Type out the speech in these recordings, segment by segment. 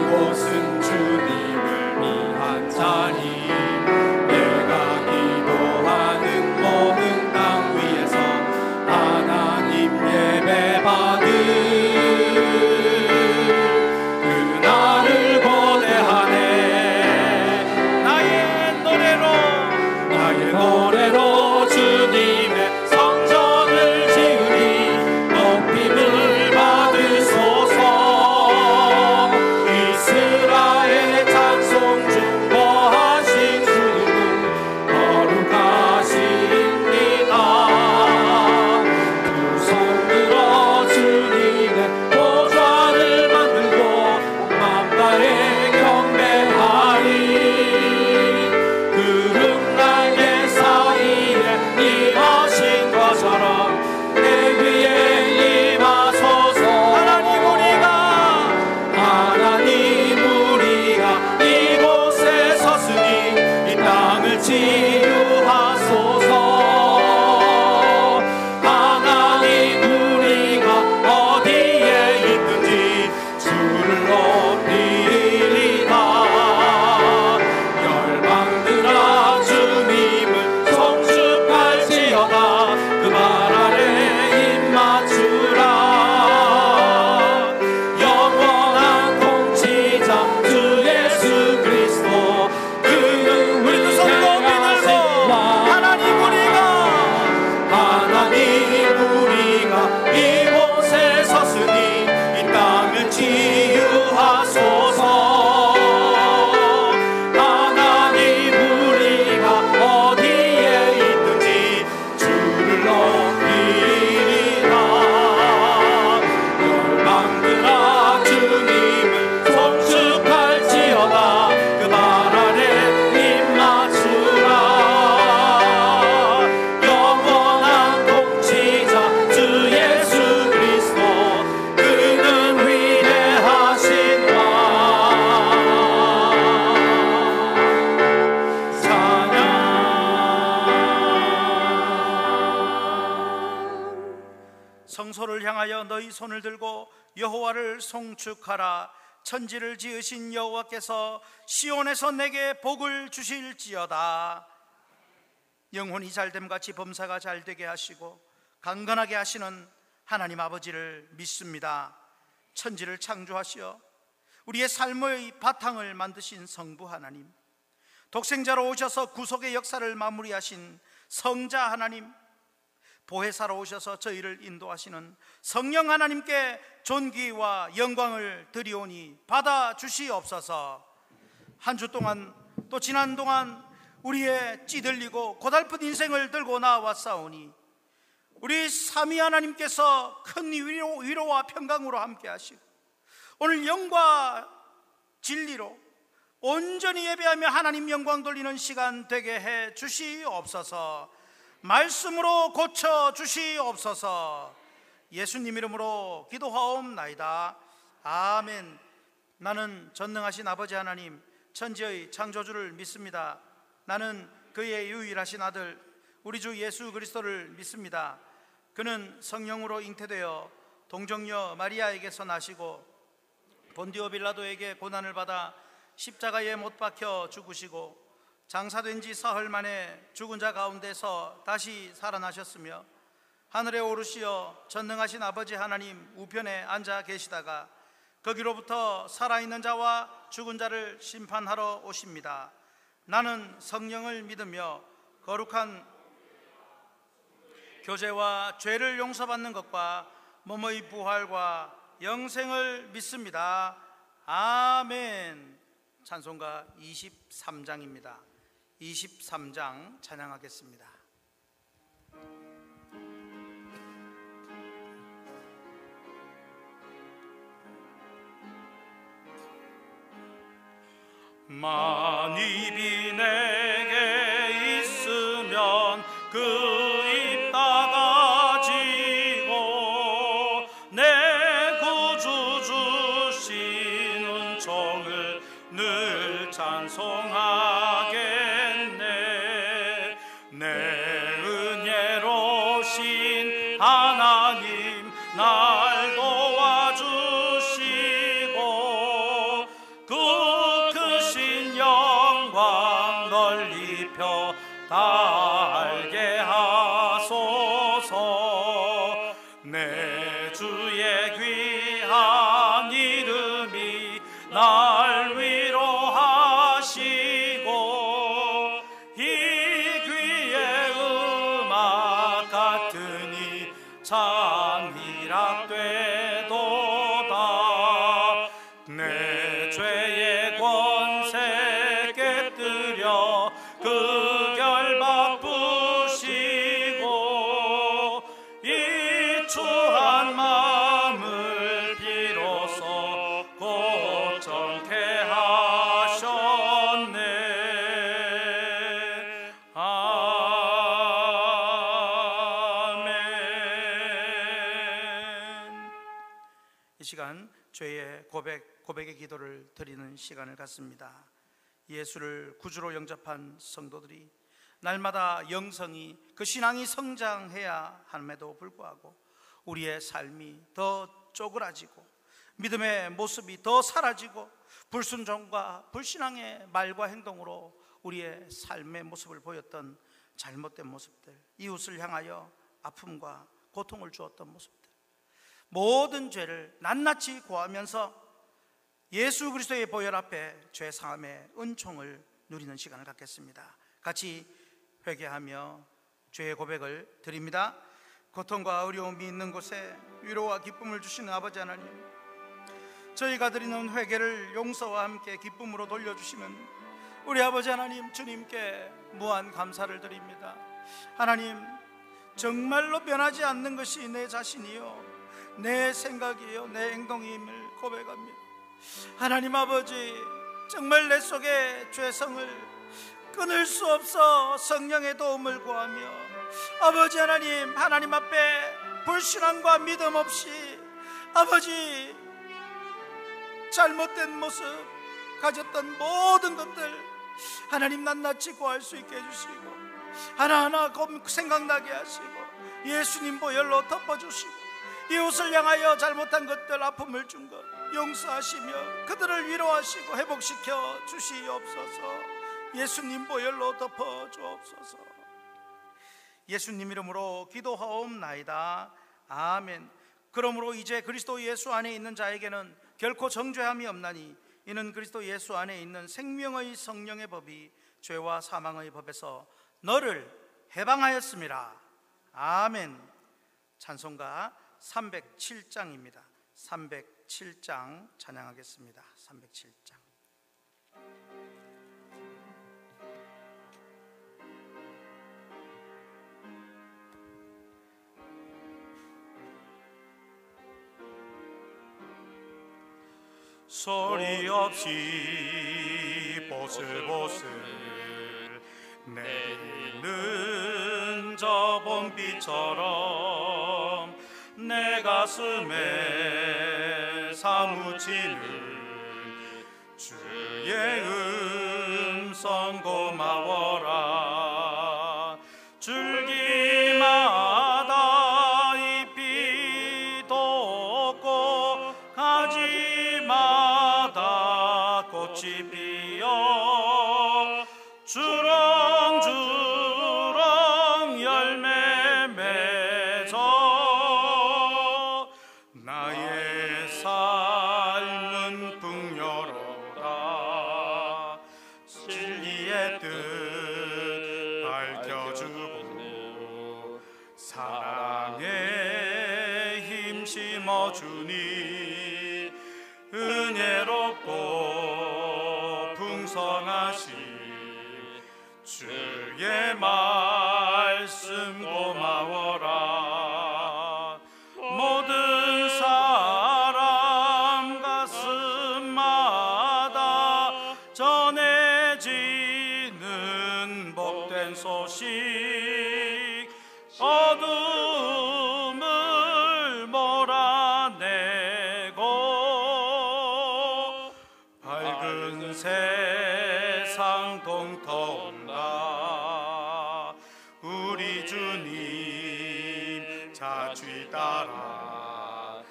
이곳은 주님을 위한 자리. 내가 기도하는 모든 땅 위에서 하나님 예배 받은 그날을 고대하네. 나의 노래로 주님의 성전을 지으리. 높임을 받으소서. 이스라엘의 찬송 중보하신 주님은 거룩하십니다. 두 손 들어 주님의 보좌를 만들고 만발에 경배하리. 구름 날개 사이에 임하신 것처럼 내 위에 임하소서. 하나님 우리가 이곳에 섰으니 이 땅을 치유하소서. 하나님 우리가 어디에 있든지 주를 높이리라. 열방들아 주님을 송축할지어다. 그 말 아래 입 맞추라. 영원한 통치자 주 예수 그리스도. 그는 우리 두 손 높이 들고 하나님 우리가 이곳에 섰으니 이 땅을 치유하소서. 하나님 우리가 어디에 있든지 주를 높이리라. 열방들아 주님을 송축할지어다. 그 말 아래 입 맞추라. 영원한 통치자 주 예수 그리스도. 그는 위대하신 왕. 찬양. 성소를 향하여 너희 손을 들고 여호와를 송축하라. 천지를 지으신 여호와께서 시온에서 내게 복을 주실지어다. 영혼이 잘됨같이 범사가 잘되게 하시고 강건하게 하시는 하나님 아버지를 믿습니다. 천지를 창조하시어 우리의 삶의 바탕을 만드신 성부 하나님, 독생자로 오셔서 구속의 역사를 마무리하신 성자 하나님, 보혜사로 오셔서 저희를 인도하시는 성령 하나님께 존귀와 영광을 드리오니 받아주시옵소서. 한 주 동안 또 지난 동안 우리의 찌들리고 고달픈 인생을 들고 나왔사오니 우리 삼위 하나님께서 큰 위로와 평강으로 함께 하시고 오늘 영과 진리로 온전히 예배하며 하나님 영광 돌리는 시간 되게 해 주시옵소서. 말씀으로 고쳐 주시옵소서. 예수님 이름으로 기도하옵나이다. 아멘. 나는 전능하신 아버지 하나님 천지의 창조주를 믿습니다. 나는 그의 유일하신 아들 우리 주 예수 그리스도를 믿습니다. 그는 성령으로 잉태되어 동정녀 마리아에게서 나시고 본디오 빌라도에게 고난을 받아 십자가에 못 박혀 죽으시고 장사된 지 사흘 만에 죽은 자 가운데서 다시 살아나셨으며 하늘에 오르시어 전능하신 아버지 하나님 우편에 앉아 계시다가 거기로부터 살아있는 자와 죽은 자를 심판하러 오십니다. 나는 성령을 믿으며 거룩한 교제와 죄를 용서받는 것과 몸의 부활과 영생을 믿습니다. 아멘. 찬송가 23장입니다. 23장 찬양하겠습니다. 만입이 내게 있으면 그 입 닫아지고 내 구주 주신 은총을 늘 찬송하겠네. 내 은혜로신 하나님 날 도와주시고 입혀 달게 하소서. 내 주의 귀한 이름이 날 위로하시고 이 귀의 음악 같으니 참 희락되도다. 내 죄의 권세 깨뜨려 그 결박 부시고 이 추한 마음을 비로소 고정케 하셨네. 아멘. 이 시간 죄의 고백의 기도를 드리는 시간을 갖습니다. 예수를 구주로 영접한 성도들이 날마다 영성이, 그 신앙이 성장해야 함에도 불구하고 우리의 삶이 더 쪼그라지고 믿음의 모습이 더 사라지고 불순종과 불신앙의 말과 행동으로 우리의 삶의 모습을 보였던 잘못된 모습들, 이웃을 향하여 아픔과 고통을 주었던 모습들, 모든 죄를 낱낱이 고하면서 예수 그리스도의 보혈 앞에 죄 사함의 은총을 누리는 시간을 갖겠습니다. 같이 회개하며 죄의 고백을 드립니다. 고통과 어려움이 있는 곳에 위로와 기쁨을 주시는 아버지 하나님, 저희가 드리는 회개를 용서와 함께 기쁨으로 돌려주시는 우리 아버지 하나님, 주님께 무한 감사를 드립니다. 하나님, 정말로 변하지 않는 것이 내 자신이요 내 생각이요 내 행동임을 고백합니다. 하나님 아버지, 정말 내 속에 죄성을 끊을 수 없어 성령의 도움을 구하며 아버지 하나님, 하나님 앞에 불신앙과 믿음 없이 아버지 잘못된 모습 가졌던 모든 것들 하나님 낱낱이 고할 수 있게 해주시고 하나하나 생각나게 하시고 예수님 보혈로 덮어주시고 이웃을 향하여 잘못한 것들, 아픔을 준 것 용서하시며 그들을 위로하시고 회복시켜 주시옵소서. 예수님 보혈로 덮어 주옵소서. 예수님 이름으로 기도하옵나이다. 아멘. 그러므로 이제 그리스도 예수 안에 있는 자에게는 결코 정죄함이 없나니 이는 그리스도 예수 안에 있는 생명의 성령의 법이 죄와 사망의 법에서 너를 해방하였습니다. 아멘. 찬송가 307장입니다. 307장 찬양하겠습니다. 307장. 소리 없이 보슬보슬 내리는 저 봄비처럼 내 가슴에 사무치는 주의 음성 고마워라. 줄기마다 잎이 돋고 가지마다 꽃이 피어 주렁주렁 열매 맺어 나의 삶은 풍요로다. 진리의 뜻 밝혀주고 사랑에 힘 심어주니 은혜롭고 풍성하신 주의 말씀 고마워라. 모든 사람 가슴마다 전해지는 복된 소식, 어둠을 몰아내고 밝은 세상 동터온다. 우리 주님 자취 따라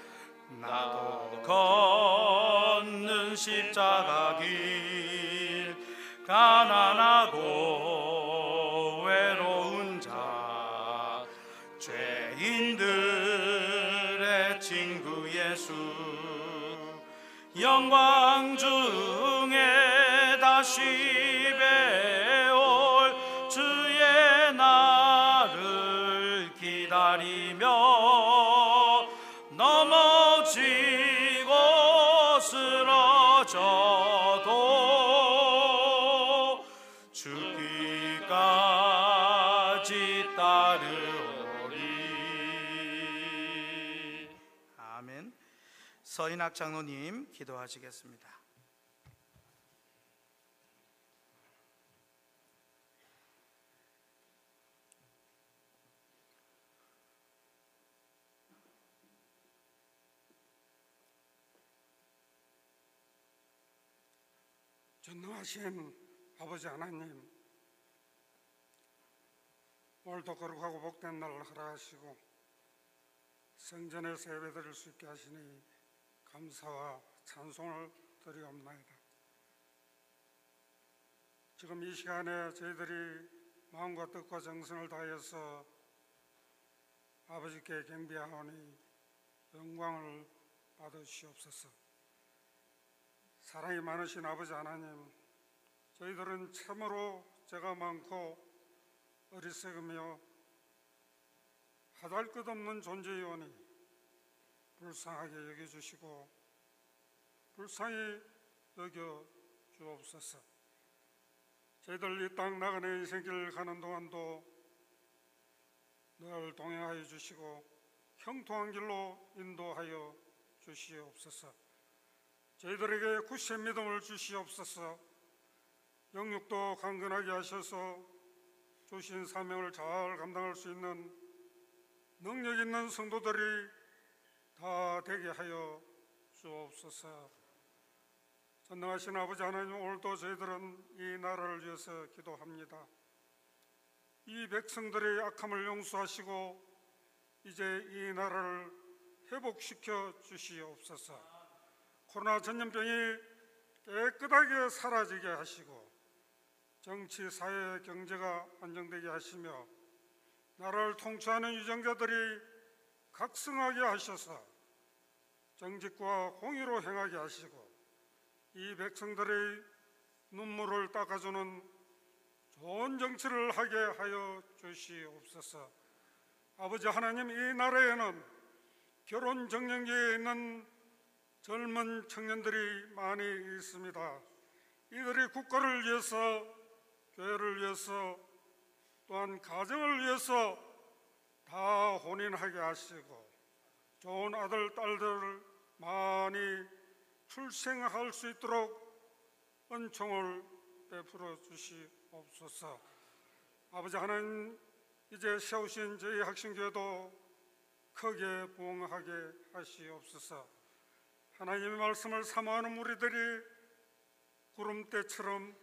나도 걷는 십자가 길, 가난하고 영광 중에 다시 배울 주의 날을 기다리며 넘어지고 쓰러져도 죽기까지 따르오리. 아멘. 서인학 장로님 기도하시겠습니다. 전능하신 아버지 하나님, 오늘도 거룩하고 복된 날을 허락하시고 성전에서 예배드릴 수 있게 하시니 감사와 찬송을 드리옵나이다. 지금 이 시간에 저희들이 마음과 뜻과 정성을 다해서 아버지께 경배하오니 영광을 받으시옵소서. 사랑이 많으신 아버지 하나님, 저희들은 참으로 죄가 많고 어리석으며 하잘것없는 존재이오니 불쌍하게 여겨주시고 불쌍히 여겨주옵소서. 저희들 이 땅 나그네 인생길 가는 동안도 늘 동행하여 주시고 형통한 길로 인도하여 주시옵소서. 저희들에게 굳센 믿음을 주시옵소서. 영육도 강건하게 하셔서 주신 사명을 잘 감당할 수 있는 능력 있는 성도들이 다 되게 하여 주옵소서. 전능하신 아버지 하나님, 오늘도 저희들은 이 나라를 위해서 기도합니다. 이 백성들의 악함을 용서하시고 이제 이 나라를 회복시켜 주시옵소서. 코로나 전염병이 깨끗하게 사라지게 하시고 정치, 사회, 경제가 안정되게 하시며 나라를 통치하는 유정자들이 각성하게 하셔서 정직과 공의로 행하게 하시고 이 백성들의 눈물을 닦아주는 좋은 정치를 하게 하여 주시옵소서. 아버지 하나님, 이 나라에는 결혼 정년기에 있는 젊은 청년들이 많이 있습니다. 이들이 국가를 위해서, 교회를 위해서, 또한 가정을 위해서 다 혼인하게 하시고 좋은 아들, 딸들을 많이 출생할 수 있도록 은총을 베풀어 주시옵소서. 아버지 하나님, 이제 세우신 저희 학신교회도 크게 부흥하게 하시옵소서. 하나님의 말씀을 사모하는 무리들이 구름대처럼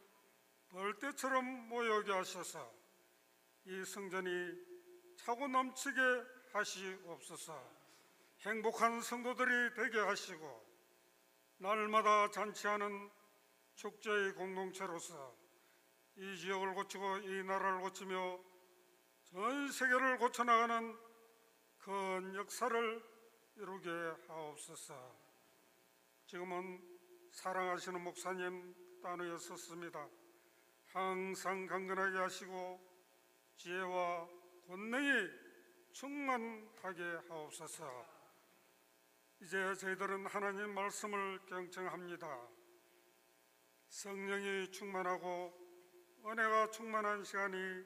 벌떼처럼 모여오게 하셔서 이 성전이 차고 넘치게 하시옵소서. 행복한 성도들이 되게 하시고 날마다 잔치하는 축제의 공동체로서 이 지역을 고치고 이 나라를 고치며 전 세계를 고쳐나가는 큰 역사를 이루게 하옵소서. 지금은 사랑하시는 목사님 따위에 섰습니다. 항상 강건하게 하시고 지혜와 권능이 충만하게 하옵소서. 이제 저희들은 하나님 말씀을 경청합니다. 성령이 충만하고 은혜가 충만한 시간이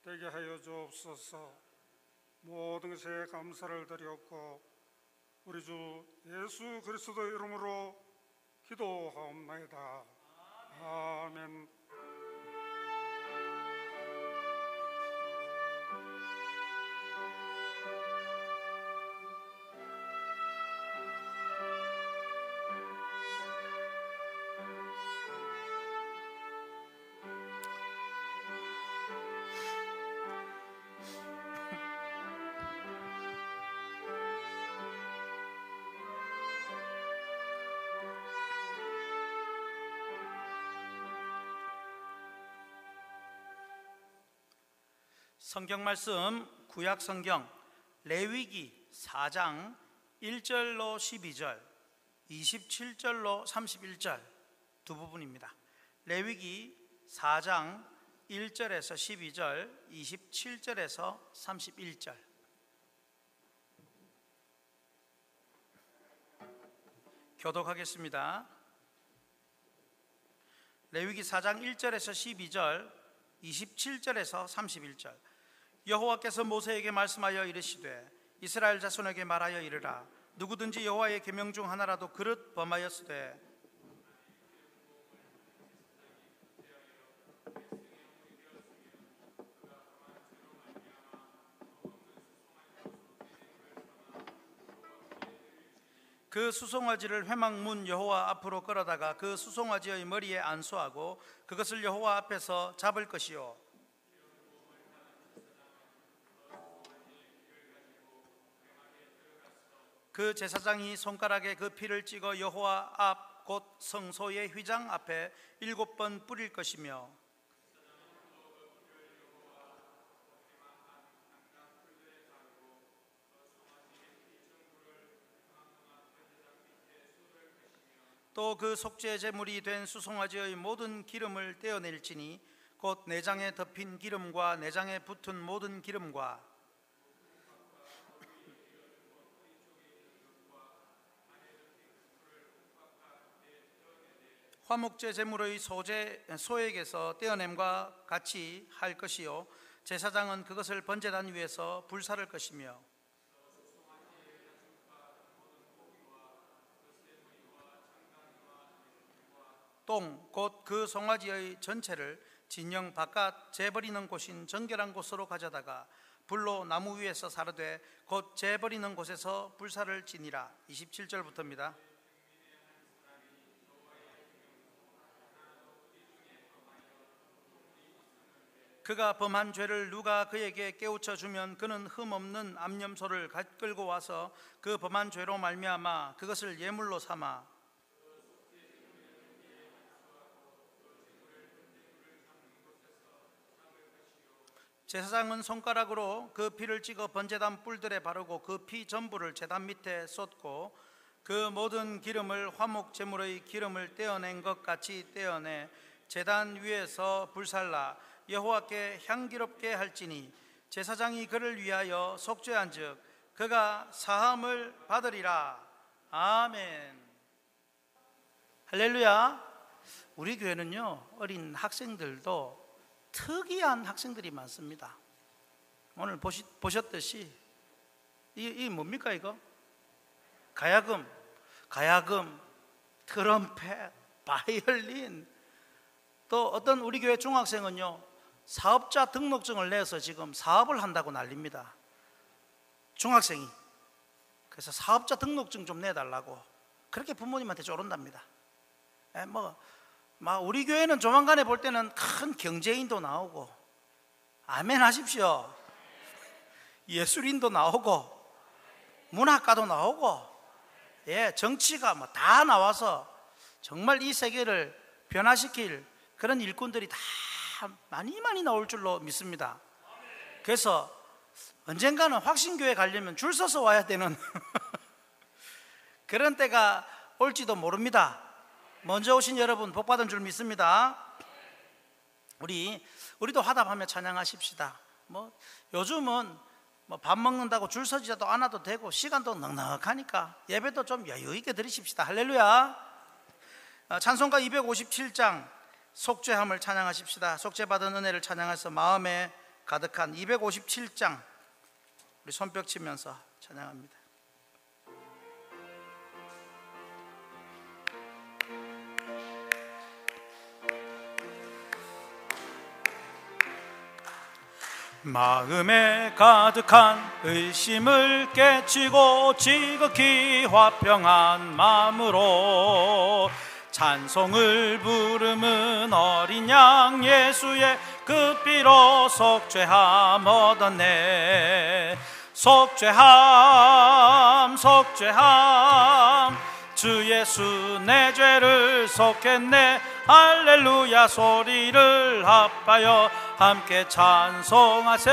되게 하여 주옵소서. 모든 것에 감사를 드렸고 우리 주 예수 그리스도 이름으로 기도하옵나이다. 아멘. 성경 말씀 구약 성경 레위기 4장 1절로 12절, 27절로 31절 두 부분입니다. 레위기 4장 1절에서 12절, 27절에서 31절. 교독하겠습니다. 레위기 4장 1절에서 12절, 27절에서 31절. 여호와께서 모세에게 말씀하여 이르시되 이스라엘 자손에게 말하여 이르라. 누구든지 여호와의 계명 중 하나라도 그릇 범하였으되 그 수송아지를 회막문 여호와 앞으로 끌어다가 그 수송아지의 머리에 안수하고 그것을 여호와 앞에서 잡을 것이요 그 제사장이 손가락에 그 피를 찍어 여호와 앞 곧 성소의 휘장 앞에 7번 뿌릴 것이며 또 그 속죄 제물이 된 수송아지의 모든 기름을 떼어낼지니 곧 내장에 덮인 기름과 내장에 붙은 모든 기름과 화목제 제물의 소액에서 떼어냄과 같이 할 것이요 제사장은 그것을 번제단 위에서 불사를 것이며 똥 곧 그 송아지의 전체를 진영 바깥 재버리는 곳인 정결한 곳으로 가져다가 불로 나무 위에서 사르되 곧 재버리는 곳에서 불사를 지니라. 27절부터입니다. 그가 범한 죄를 누가 그에게 깨우쳐 주면 그는 흠없는 암염소를 끌고 와서 그 범한 죄로 말미암아 그것을 예물로 삼아 제사장은 손가락으로 그 피를 찍어 번제단 뿔들에 바르고 그 피 전부를 제단 밑에 쏟고 그 모든 기름을 화목 제물의 기름을 떼어낸 것 같이 떼어내 제단 위에서 불살라 여호와께 향기롭게 할지니 제사장이 그를 위하여 속죄한즉 그가 사함을 받으리라. 아멘. 할렐루야. 우리 교회는요 어린 학생들도 특이한 학생들이 많습니다. 오늘 보셨듯이 이 뭡니까 이거? 가야금, 트럼펫, 바이올린. 또 어떤 우리 교회 중학생은요 사업자 등록증을 내서 지금 사업을 한다고 난립니다. 중학생이. 그래서 사업자 등록증 좀 내달라고 그렇게 부모님한테 쪼른답니다. 우리 교회는 조만간에 볼 때는 큰 경제인도 나오고, 아멘 하십시오. 예술인도 나오고, 문학가도 나오고, 정치가 다 나와서 정말 이 세계를 변화시킬 그런 일꾼들이 다 많이 나올 줄로 믿습니다. 그래서 언젠가는 확신교회 가려면 줄 서서 와야 되는 그런 때가 올지도 모릅니다. 먼저 오신 여러분 복 받은 줄 믿습니다. 우리도 화답하며 찬양하십시다. 요즘은 밥 먹는다고 줄 서지도 않아도 되고 시간도 넉넉하니까 예배도 좀 여유 있게 드리십시다. 할렐루야. 찬송가 257장 속죄함을 찬양하십시다. 속죄받은 은혜를 찬양해서 마음에 가득한 257장 우리 손뼉 치면서 찬양합니다. 마음에 가득한 의심을 깨치고 지극히 화평한 마음으로 찬송을 부르는 어린 양 예수의 그 피로 속죄함 얻었네. 속죄함 주 예수 내 죄를 속했네. 할렐루야 소리를 합하여 함께 찬송하세.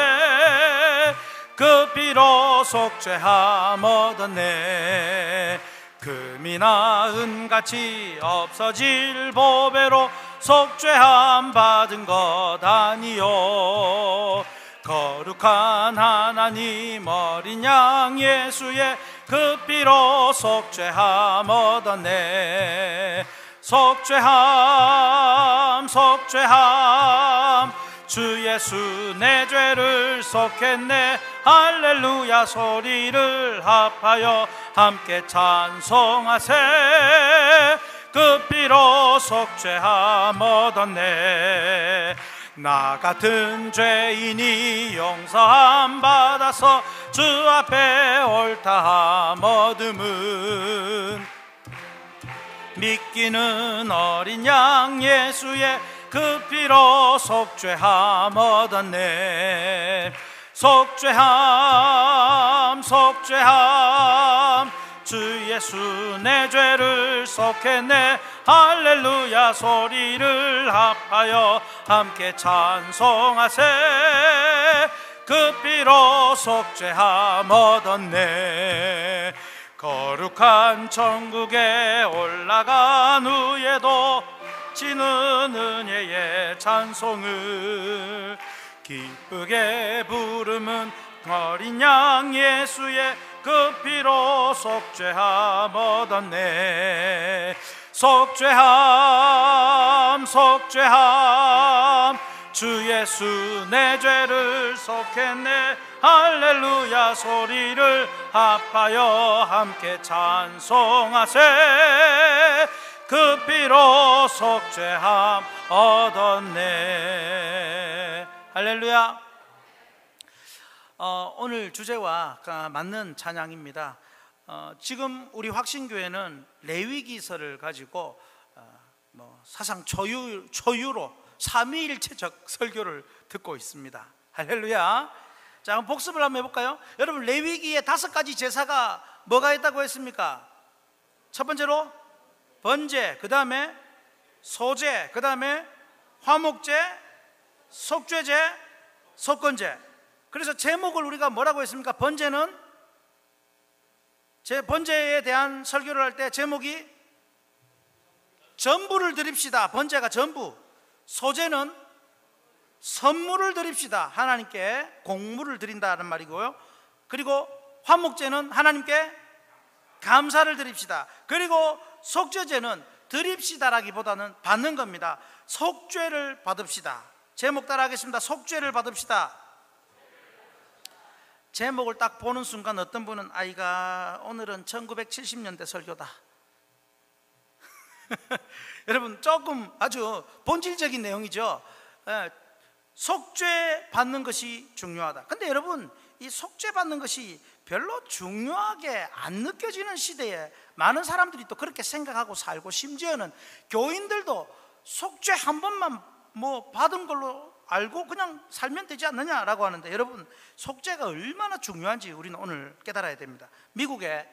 그 피로 속죄함 얻었네. 금이나 은같이 없어질 보배로 속죄함 받은 것 아니요. 거룩한 하나님 어린 양 예수의 그 피로 속죄함 얻었네. 속죄함 속죄함 주 예수 내 죄를 속했네. 할렐루야 소리를 합하여 함께 찬송하세. 그 피로 속죄함 얻었네. 나 같은 죄인이 용서함 받아서 주 앞에 옳다함 얻음은 믿기는 어린 양 예수의 그 피로 속죄함 얻었네. 속죄함 속죄함 주 예수 내 죄를 속했네. 할렐루야 소리를 합하여 함께 찬송하세. 그 피로 속죄함 얻었네. 거룩한 천국에 올라간 후에도 지는 은혜의 찬송을 기쁘게 부르면 어린 양 예수의 그 피로 속죄함 얻었네. 속죄함 속죄함 주 예수 내 죄를 속했네. 할렐루야 소리를 합하여 함께 찬송하세. 그 피로 속죄함 얻었네. 할렐루야. 오늘 주제와 맞는 찬양입니다. 지금 우리 확신교회는 레위기서를 가지고 사상 초유로 삼위일체적 설교를 듣고 있습니다. 할렐루야. 자, 그럼 복습을 한번 해볼까요? 여러분, 레위기에 5가지 제사가 뭐가 있다고 했습니까? 첫 번째로 번제, 그 다음에 소제, 그 다음에 화목제, 속죄제, 속건제. 그래서 제목을 우리가 뭐라고 했습니까? 번제는 번제에 대한 설교를 할 때 제목이 전부를 드립시다. 번제가 전부. 소제는 선물을 드립시다. 하나님께 공물을 드린다는 말이고요. 그리고 화목제는 하나님께 감사를 드립시다. 그리고 속죄제는 드립시다라기보다는 받는 겁니다. 속죄를 받읍시다. 제목 따라 하겠습니다. 속죄를 받읍시다. 제목을 딱 보는 순간 어떤 분은 아이가 오늘은 1970년대 설교다. 여러분, 조금 아주 본질적인 내용이죠. 속죄 받는 것이 중요하다. 근데 여러분, 이 속죄 받는 것이 별로 중요하게 안 느껴지는 시대에 많은 사람들이 또 그렇게 생각하고 살고, 심지어는 교인들도 속죄 한 번만 받은 걸로 알고 그냥 살면 되지 않느냐라고 하는데, 여러분, 속죄가 얼마나 중요한지 우리는 오늘 깨달아야 됩니다. 미국의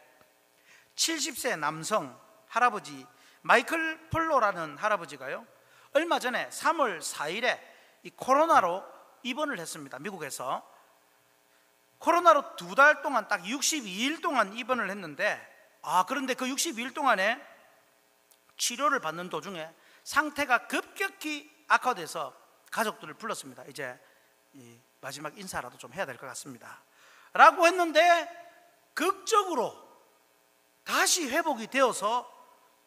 70세 남성 할아버지 마이클 폴로라는 할아버지가요, 얼마 전에 3월 4일에 이 코로나로 입원을 했습니다. 미국에서 코로나로 2달 동안 딱 62일 동안 입원을 했는데, 그런데 그 62일 동안에 치료를 받는 도중에 상태가 급격히 악화돼서 가족들을 불렀습니다. 이제 이 마지막 인사라도 좀 해야 될 것 같습니다 라고 했는데, 극적으로 다시 회복이 되어서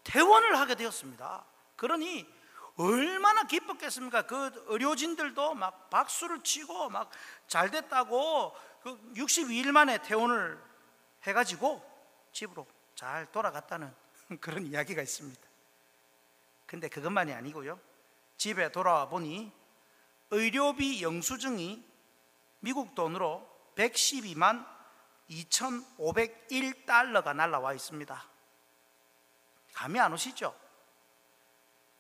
퇴원을 하게 되었습니다. 그러니 얼마나 기뻤겠습니까? 그 의료진들도 막 박수를 치고 막 잘 됐다고, 그 62일 만에 퇴원을 해가지고 집으로 잘 돌아갔다는 그런 이야기가 있습니다. 근데 그것만이 아니고요, 집에 돌아와 보니 의료비 영수증이 미국 돈으로 112만 2,501달러가 날라와 있습니다. 감이 안 오시죠?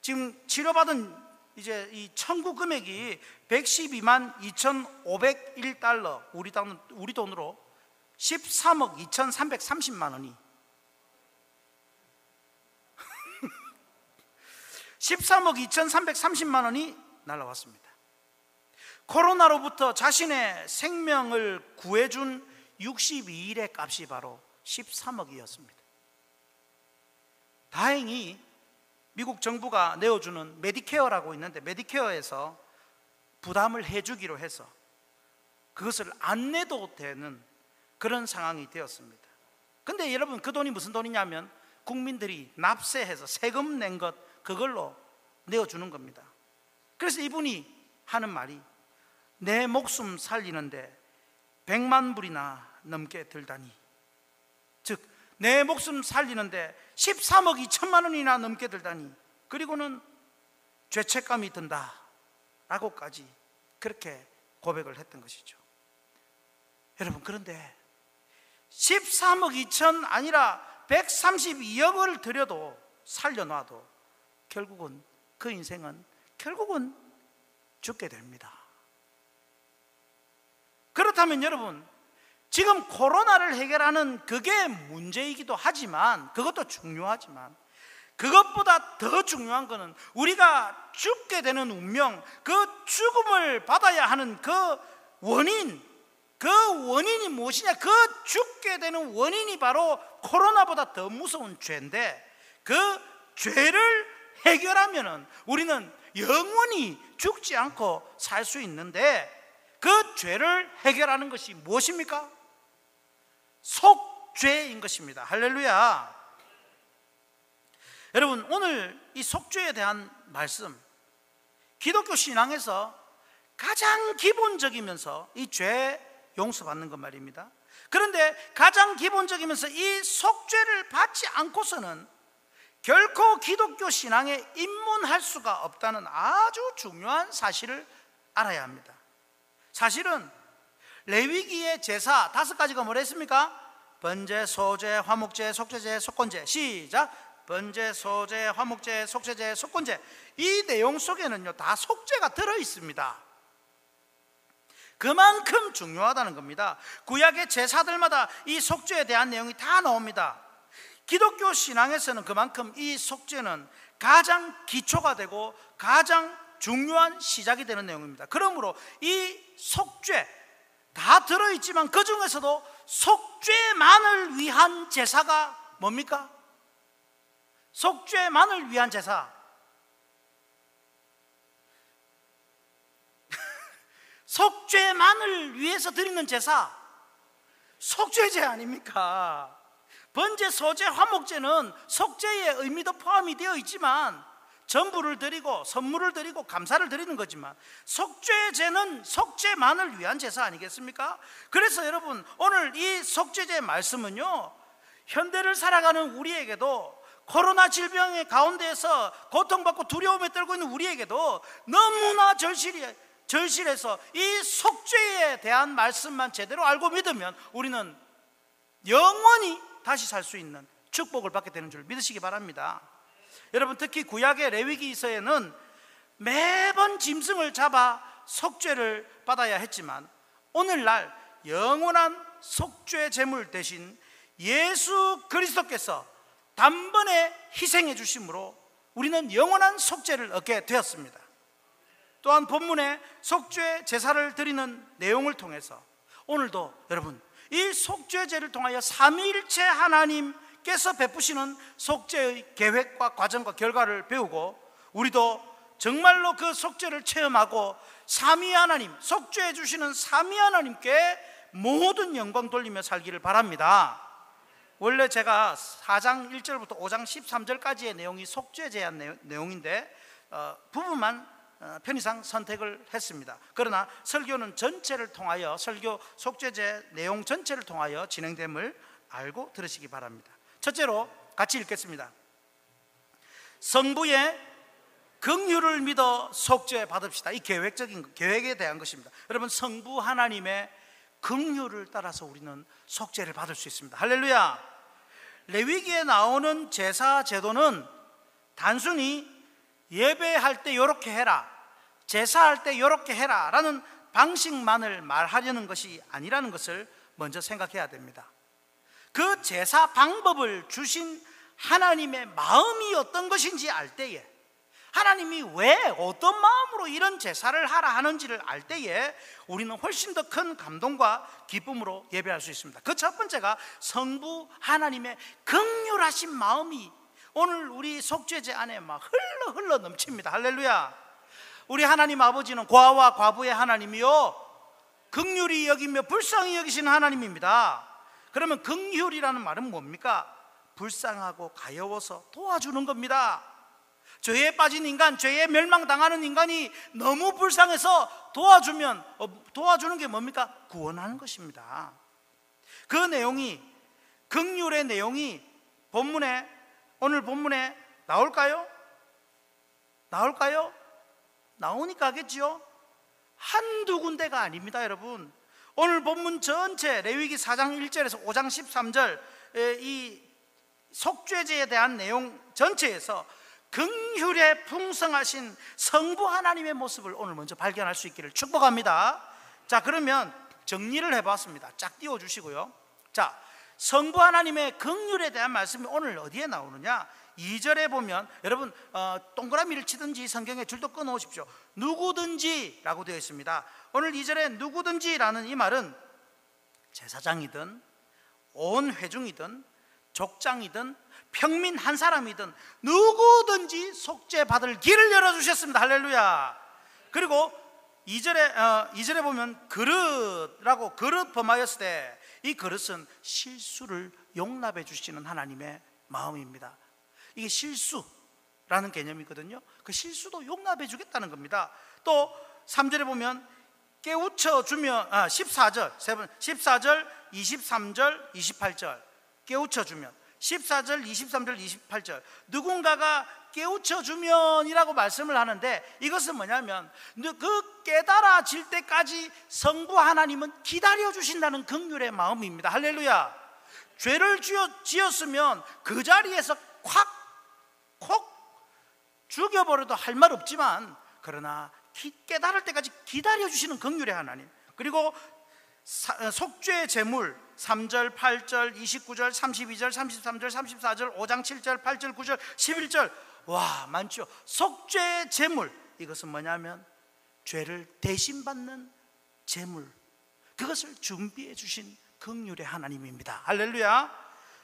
지금 치료받은 이제 이 청구 금액이 112만 2,501달러, 우리 돈으로 13억 2,330만 원이 13억 2,330만 원이 날라왔습니다. 코로나로부터 자신의 생명을 구해준 62일의 값이 바로 13억이었습니다. 다행히 미국 정부가 내어주는 메디케어라고 있는데 메디케어에서 부담을 해주기로 해서 그것을 안 내도 되는 그런 상황이 되었습니다. 근데 여러분, 그 돈이 무슨 돈이냐면 국민들이 납세해서 세금 낸 것, 그걸로 내어주는 겁니다. 그래서 이분이 하는 말이 내 목숨 살리는데 100만 불이나 넘게 들다니, 즉 내 목숨 살리는데 13억 2천만 원이나 넘게 들다니, 그리고는 죄책감이 든다 라고까지 그렇게 고백을 했던 것이죠. 여러분, 그런데 13억 2천 아니라 132억을 들여도 살려놔도 결국은 그 인생은 결국은 죽게 됩니다. 그렇다면 여러분, 지금 코로나를 해결하는 그게 문제이기도 하지만, 그것도 중요하지만, 그것보다 더 중요한 것은 우리가 죽게 되는 운명, 그 죽음을 받아야 하는 그 원인이 무엇이냐? 그 죽게 되는 원인이 바로 코로나보다 더 무서운 죄인데, 그 죄를 해결하면 우리는 영원히 죽지 않고 살 수 있는데, 그 죄를 해결하는 것이 무엇입니까? 속죄인 것입니다. 할렐루야. 여러분, 오늘 이 속죄에 대한 말씀, 기독교 신앙에서 가장 기본적이면서 이 죄 용서받는 것 말입니다. 그런데 가장 기본적이면서 이 속죄를 받지 않고서는 결코 기독교 신앙에 입문할 수가 없다는 아주 중요한 사실을 알아야 합니다. 사실은 레위기의 제사 5가지가 뭐라 했습니까? 번제, 소제, 화목제, 속죄제, 속건제. 시작. 번제, 소제, 화목제, 속죄제, 속건제. 이 내용 속에는요 다 속죄가 들어있습니다. 그만큼 중요하다는 겁니다. 구약의 제사들마다 이 속죄에 대한 내용이 다 나옵니다. 기독교 신앙에서는 그만큼 이 속죄는 가장 기초가 되고 가장 중요한 시작이 되는 내용입니다. 그러므로 이 속죄 다 들어있지만 그 중에서도 속죄만을 위한 제사가 뭡니까? 속죄만을 위한 제사. 속죄만을 위해서 드리는 제사, 속죄제 아닙니까? 번제, 소제, 화목제는 속죄의 의미도 포함이 되어 있지만 전부를 드리고 선물을 드리고 감사를 드리는 거지만, 속죄제는 속죄만을 위한 제사 아니겠습니까? 그래서 여러분, 오늘 이 속죄제 말씀은요 현대를 살아가는 우리에게도, 코로나 질병의 가운데에서 고통받고 두려움에 떨고 있는 우리에게도 너무나 절실해서 이 속죄에 대한 말씀만 제대로 알고 믿으면 우리는 영원히 다시 살 수 있는 축복을 받게 되는 줄 믿으시기 바랍니다. 여러분, 특히 구약의 레위기서에는 매번 짐승을 잡아 속죄를 받아야 했지만 오늘날 영원한 속죄 제물 대신 예수 그리스도께서 단번에 희생해 주심으로 우리는 영원한 속죄를 얻게 되었습니다. 또한 본문의 속죄 제사를 드리는 내용을 통해서 오늘도 여러분, 이 속죄제를 통하여 삼위일체 하나님께서 베푸시는 속죄의 계획과 과정과 결과를 배우고, 우리도 정말로 그 속죄를 체험하고 삼위 하나님, 속죄해 주시는 삼위 하나님께 모든 영광 돌리며 살기를 바랍니다. 원래 제가 4장 1절부터 5장 13절까지의 내용이 속죄제에 대한 내용인데 부분만 편의상 선택을 했습니다. 그러나 설교는 전체를 통하여, 설교 속죄제 내용 전체를 통하여 진행됨을 알고 들으시기 바랍니다. 첫째로 같이 읽겠습니다. 성부의 긍휼을 믿어 속죄 받읍시다. 이 계획에 대한 것입니다. 여러분, 성부 하나님의 긍휼을 따라서 우리는 속죄를 받을 수 있습니다. 할렐루야. 레위기에 나오는 제사 제도는 단순히 예배할 때 요렇게 해라, 제사할 때 요렇게 해라 라는 방식만을 말하려는 것이 아니라는 것을 먼저 생각해야 됩니다. 그 제사 방법을 주신 하나님의 마음이 어떤 것인지 알 때에, 하나님이 왜 어떤 마음으로 이런 제사를 하라 하는지를 알 때에 우리는 훨씬 더 큰 감동과 기쁨으로 예배할 수 있습니다. 그 첫 번째가 성부 하나님의 긍휼하신 마음이 오늘 우리 속죄제 안에 막 흘러 넘칩니다. 할렐루야. 우리 하나님 아버지는 과와 과부의 하나님이요 긍휼히 여기며 불쌍히 여기시는 하나님입니다. 그러면 긍휼이라는 말은 뭡니까? 불쌍하고 가여워서 도와주는 겁니다. 죄에 빠진 인간, 죄에 멸망당하는 인간이 너무 불쌍해서 도와주는 게 뭡니까? 구원하는 것입니다. 그 내용이, 긍휼의 내용이 오늘 본문에 나올까요? 나오니까 하겠지요? 한두 군데가 아닙니다, 여러분. 오늘 본문 전체 레위기 4장 1절에서 5장 13절 이 속죄제에 대한 내용 전체에서 긍휼에 풍성하신 성부 하나님의 모습을 오늘 먼저 발견할 수 있기를 축복합니다. 자, 그러면 정리를 해봤습니다. 쫙 띄워주시고요. 자, 성부 하나님의 긍휼에 대한 말씀이 오늘 어디에 나오느냐? 2절에 보면 여러분 동그라미를 치든지 성경에 줄도 끊어오십시오. 누구든지 라고 되어 있습니다. 오늘 2절에 누구든지라는 이 말은 제사장이든 온 회중이든 족장이든 평민 한 사람이든 누구든지 속죄받을 길을 열어주셨습니다. 할렐루야. 그리고 2절에 보면 그릇이라고 그릇 범하였을 때 이 그릇은 실수를 용납해 주시는 하나님의 마음입니다. 이게 실수라는 개념이거든요. 그 실수도 용납해 주겠다는 겁니다. 또 3절에 보면 깨우쳐 주면 14절 23절 28절 깨우쳐 주면 14절 23절 28절 누군가가 깨우쳐 주면이라고 말씀을 하는데 이것은 뭐냐면 그 깨달아질 때까지 성부 하나님은 기다려 주신다는 긍휼의 마음입니다. 할렐루야. 죄를 지었으면 그 자리에서 콕 죽여버려도 할 말 없지만 그러나 깨달을 때까지 기다려 주시는 긍휼의 하나님. 그리고 속죄 제물 3절 8절 29절 32절 33절 34절 5장 7절 8절 9절 11절 와 많죠. 속죄 제물 이것은 뭐냐면 죄를 대신받는 제물, 그것을 준비해 주신 긍휼의 하나님입니다. 할렐루야.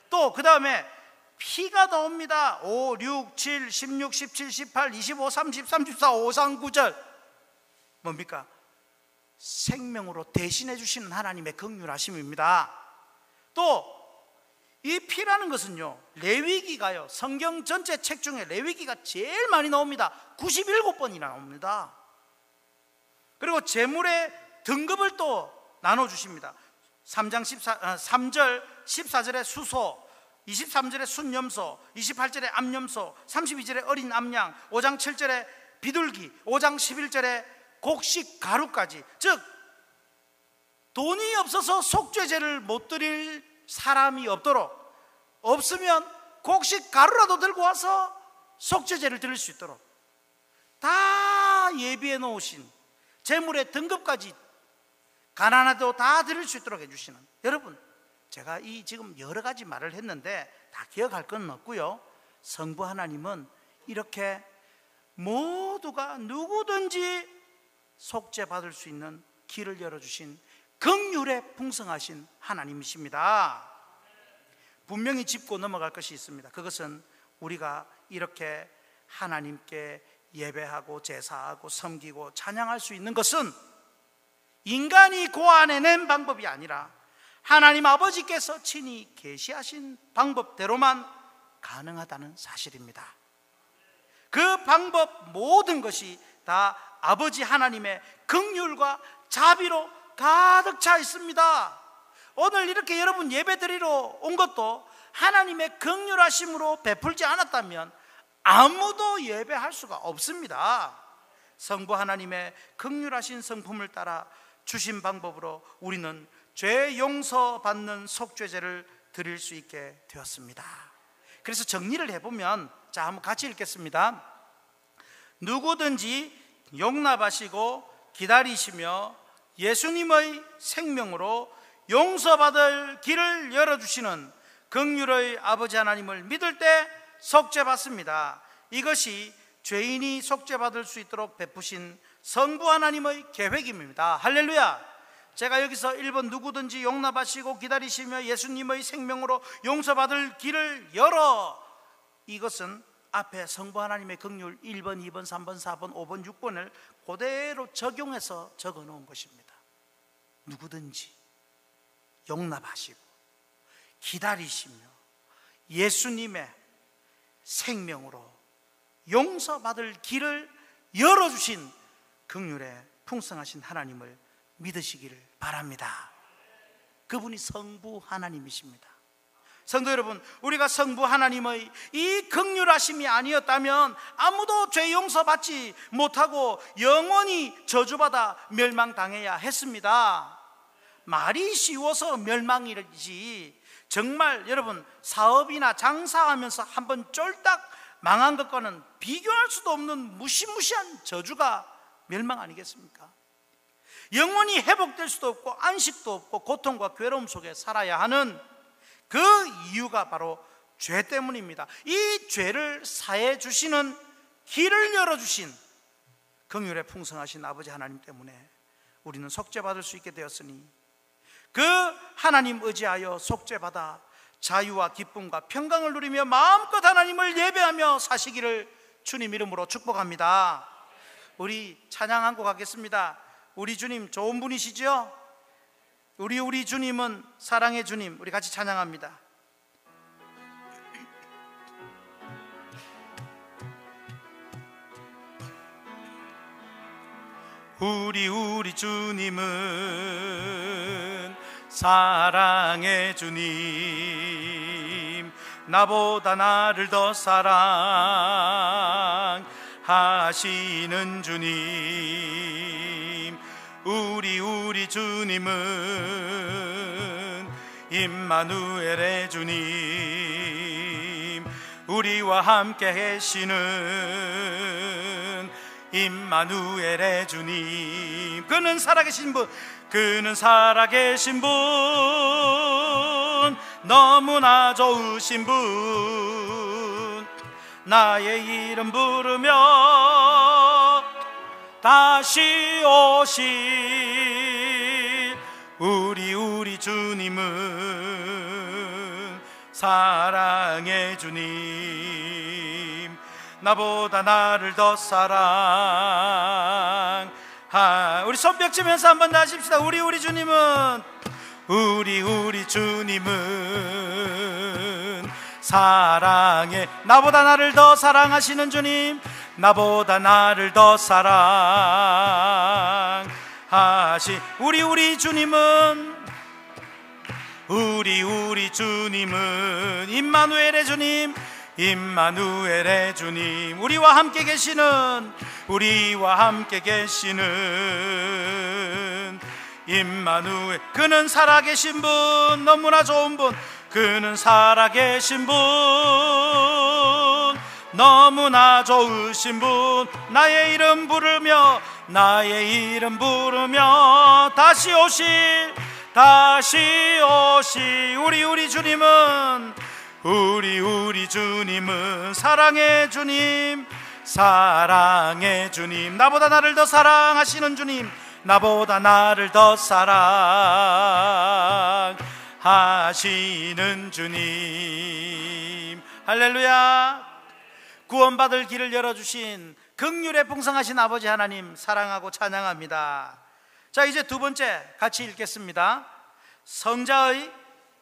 또 그 다음에 피가 나옵니다. 5, 6, 7, 16, 17, 18, 25, 30, 34, 5, 3, 9절 뭡니까? 생명으로 대신해 주시는 하나님의 긍휼하심입니다. 또 이 피라는 것은요 레위기가요 성경 전체 책 중에 레위기가 제일 많이 나옵니다. 97번이나 나옵니다. 그리고 제물의 등급을 또 나눠주십니다. 3절 14절에 수소, 23절에 순염소, 28절에 암염소, 32절에 어린 암양, 5장 7절에 비둘기, 5장 11절에 곡식 가루까지. 즉 돈이 없어서 속죄제를 못 드릴 사람이 없으면 곡식 가루라도 들고 와서 속죄제를 드릴 수 있도록 다 예비해 놓으신 제물의 등급까지 가난하도 다 드릴 수 있도록 해주시는, 여러분 제가 이 지금 여러 가지 말을 했는데 다 기억할 건 없고요, 성부 하나님은 이렇게 모두가 누구든지 속죄 받을 수 있는 길을 열어주신 긍휼에 풍성하신 하나님이십니다. 분명히 짚고 넘어갈 것이 있습니다. 그것은 우리가 이렇게 하나님께 예배하고 제사하고 섬기고 찬양할 수 있는 것은 인간이 고안해낸 방법이 아니라 하나님 아버지께서 친히 계시하신 방법대로만 가능하다는 사실입니다. 그 방법 모든 것이 다 아버지 하나님의 긍휼과 자비로 가득 차 있습니다. 오늘 이렇게 여러분 예배드리러 온 것도 하나님의 긍휼하심으로 베풀지 않았다면 아무도 예배할 수가 없습니다. 성부 하나님의 긍휼하신 성품을 따라 주신 방법으로 우리는 죄 용서받는 속죄제를 드릴 수 있게 되었습니다. 그래서 정리를 해보면, 자 한번 같이 읽겠습니다. 누구든지 용납하시고 기다리시며 예수님의 생명으로 용서받을 길을 열어주시는 긍휼의 아버지 하나님을 믿을 때 속죄받습니다. 이것이 죄인이 속죄받을 수 있도록 베푸신 성부 하나님의 계획입니다. 할렐루야. 제가 여기서 1번 누구든지 용납하시고 기다리시며 예수님의 생명으로 용서받을 길을 열어, 이것은 앞에 성부 하나님의 긍휼 1번, 2번, 3번, 4번, 5번, 6번을 그대로 적용해서 적어 놓은 것입니다. 누구든지 용납하시고 기다리시며 예수님의 생명으로 용서받을 길을 열어주신 긍휼에 풍성하신 하나님을 믿으시기를 바랍니다. 그분이 성부 하나님이십니다. 성도 여러분, 우리가 성부 하나님의 이 긍휼하심이 아니었다면 아무도 죄 용서받지 못하고 영원히 저주받아 멸망당해야 했습니다. 말이 쉬워서 멸망이지, 정말 여러분 사업이나 장사하면서 한번 쫄딱 망한 것과는 비교할 수도 없는 무시무시한 저주가 멸망 아니겠습니까? 영원히 회복될 수도 없고 안식도 없고 고통과 괴로움 속에 살아야 하는 그 이유가 바로 죄 때문입니다. 이 죄를 사해 주시는 길을 열어주신 긍휼에 풍성하신 아버지 하나님 때문에 우리는 속죄받을 수 있게 되었으니, 그 하나님 의지하여 속죄받아 자유와 기쁨과 평강을 누리며 마음껏 하나님을 예배하며 사시기를 주님 이름으로 축복합니다. 우리 찬양 한 곡 하겠습니다. 우리 주님 좋은 분이시죠? 우리 주님은 사랑의 주님. 우리 같이 찬양합니다. 우리 주님은 사랑의 주님, 나보다 나를 더 사랑하시는 주님. 우리 주님은 임마누엘의 주님, 우리와 함께 계시는 임마누엘의 주님. 그는 살아계신 분, 그는 살아계신 분, 너무나 좋으신 분. 나의 이름 부르며 다시 오실 우리 주님은 사랑의 주님, 나보다 나를 더 우리 손뼉 치면서 한번 더 하십시다. 우리 주님은, 우리 주님은 사랑해, 나보다 나를 더 사랑하시는 주님, 나보다 나를 더 사랑하시 우리 주님은, 우리 주님은 임마누엘의 주님, 임마누엘의 주님. 우리와 함께 계시는 임마누엘. 그는 살아계신 분, 너무나 좋은 분. 그는 살아계신 분, 너무나 좋으신 분. 나의 이름 부르며 다시 오실 우리 주님은, 우리 주님은 사랑의 주님, 사랑의 주님. 나보다 나를 더 사랑하시는 주님, 나보다 나를 더 사랑하시는 주님. 할렐루야. 구원받을 길을 열어주신 긍휼에 풍성하신 아버지 하나님 사랑하고 찬양합니다. 자, 이제 두 번째 같이 읽겠습니다. 성자의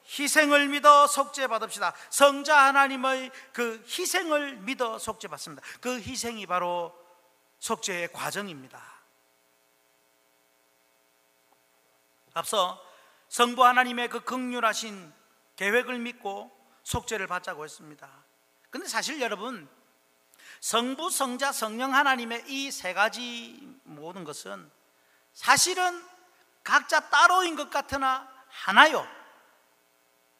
희생을 믿어 속죄받읍시다. 성자 하나님의 그 희생을 믿어 속죄받습니다. 그 희생이 바로 속죄의 과정입니다. 앞서 성부 하나님의 그 긍휼하신 계획을 믿고 속죄를 받자고 했습니다. 근데 사실 여러분, 성부, 성자, 성령 하나님의 이 세 가지 모든 것은 사실은 각자 따로인 것 같으나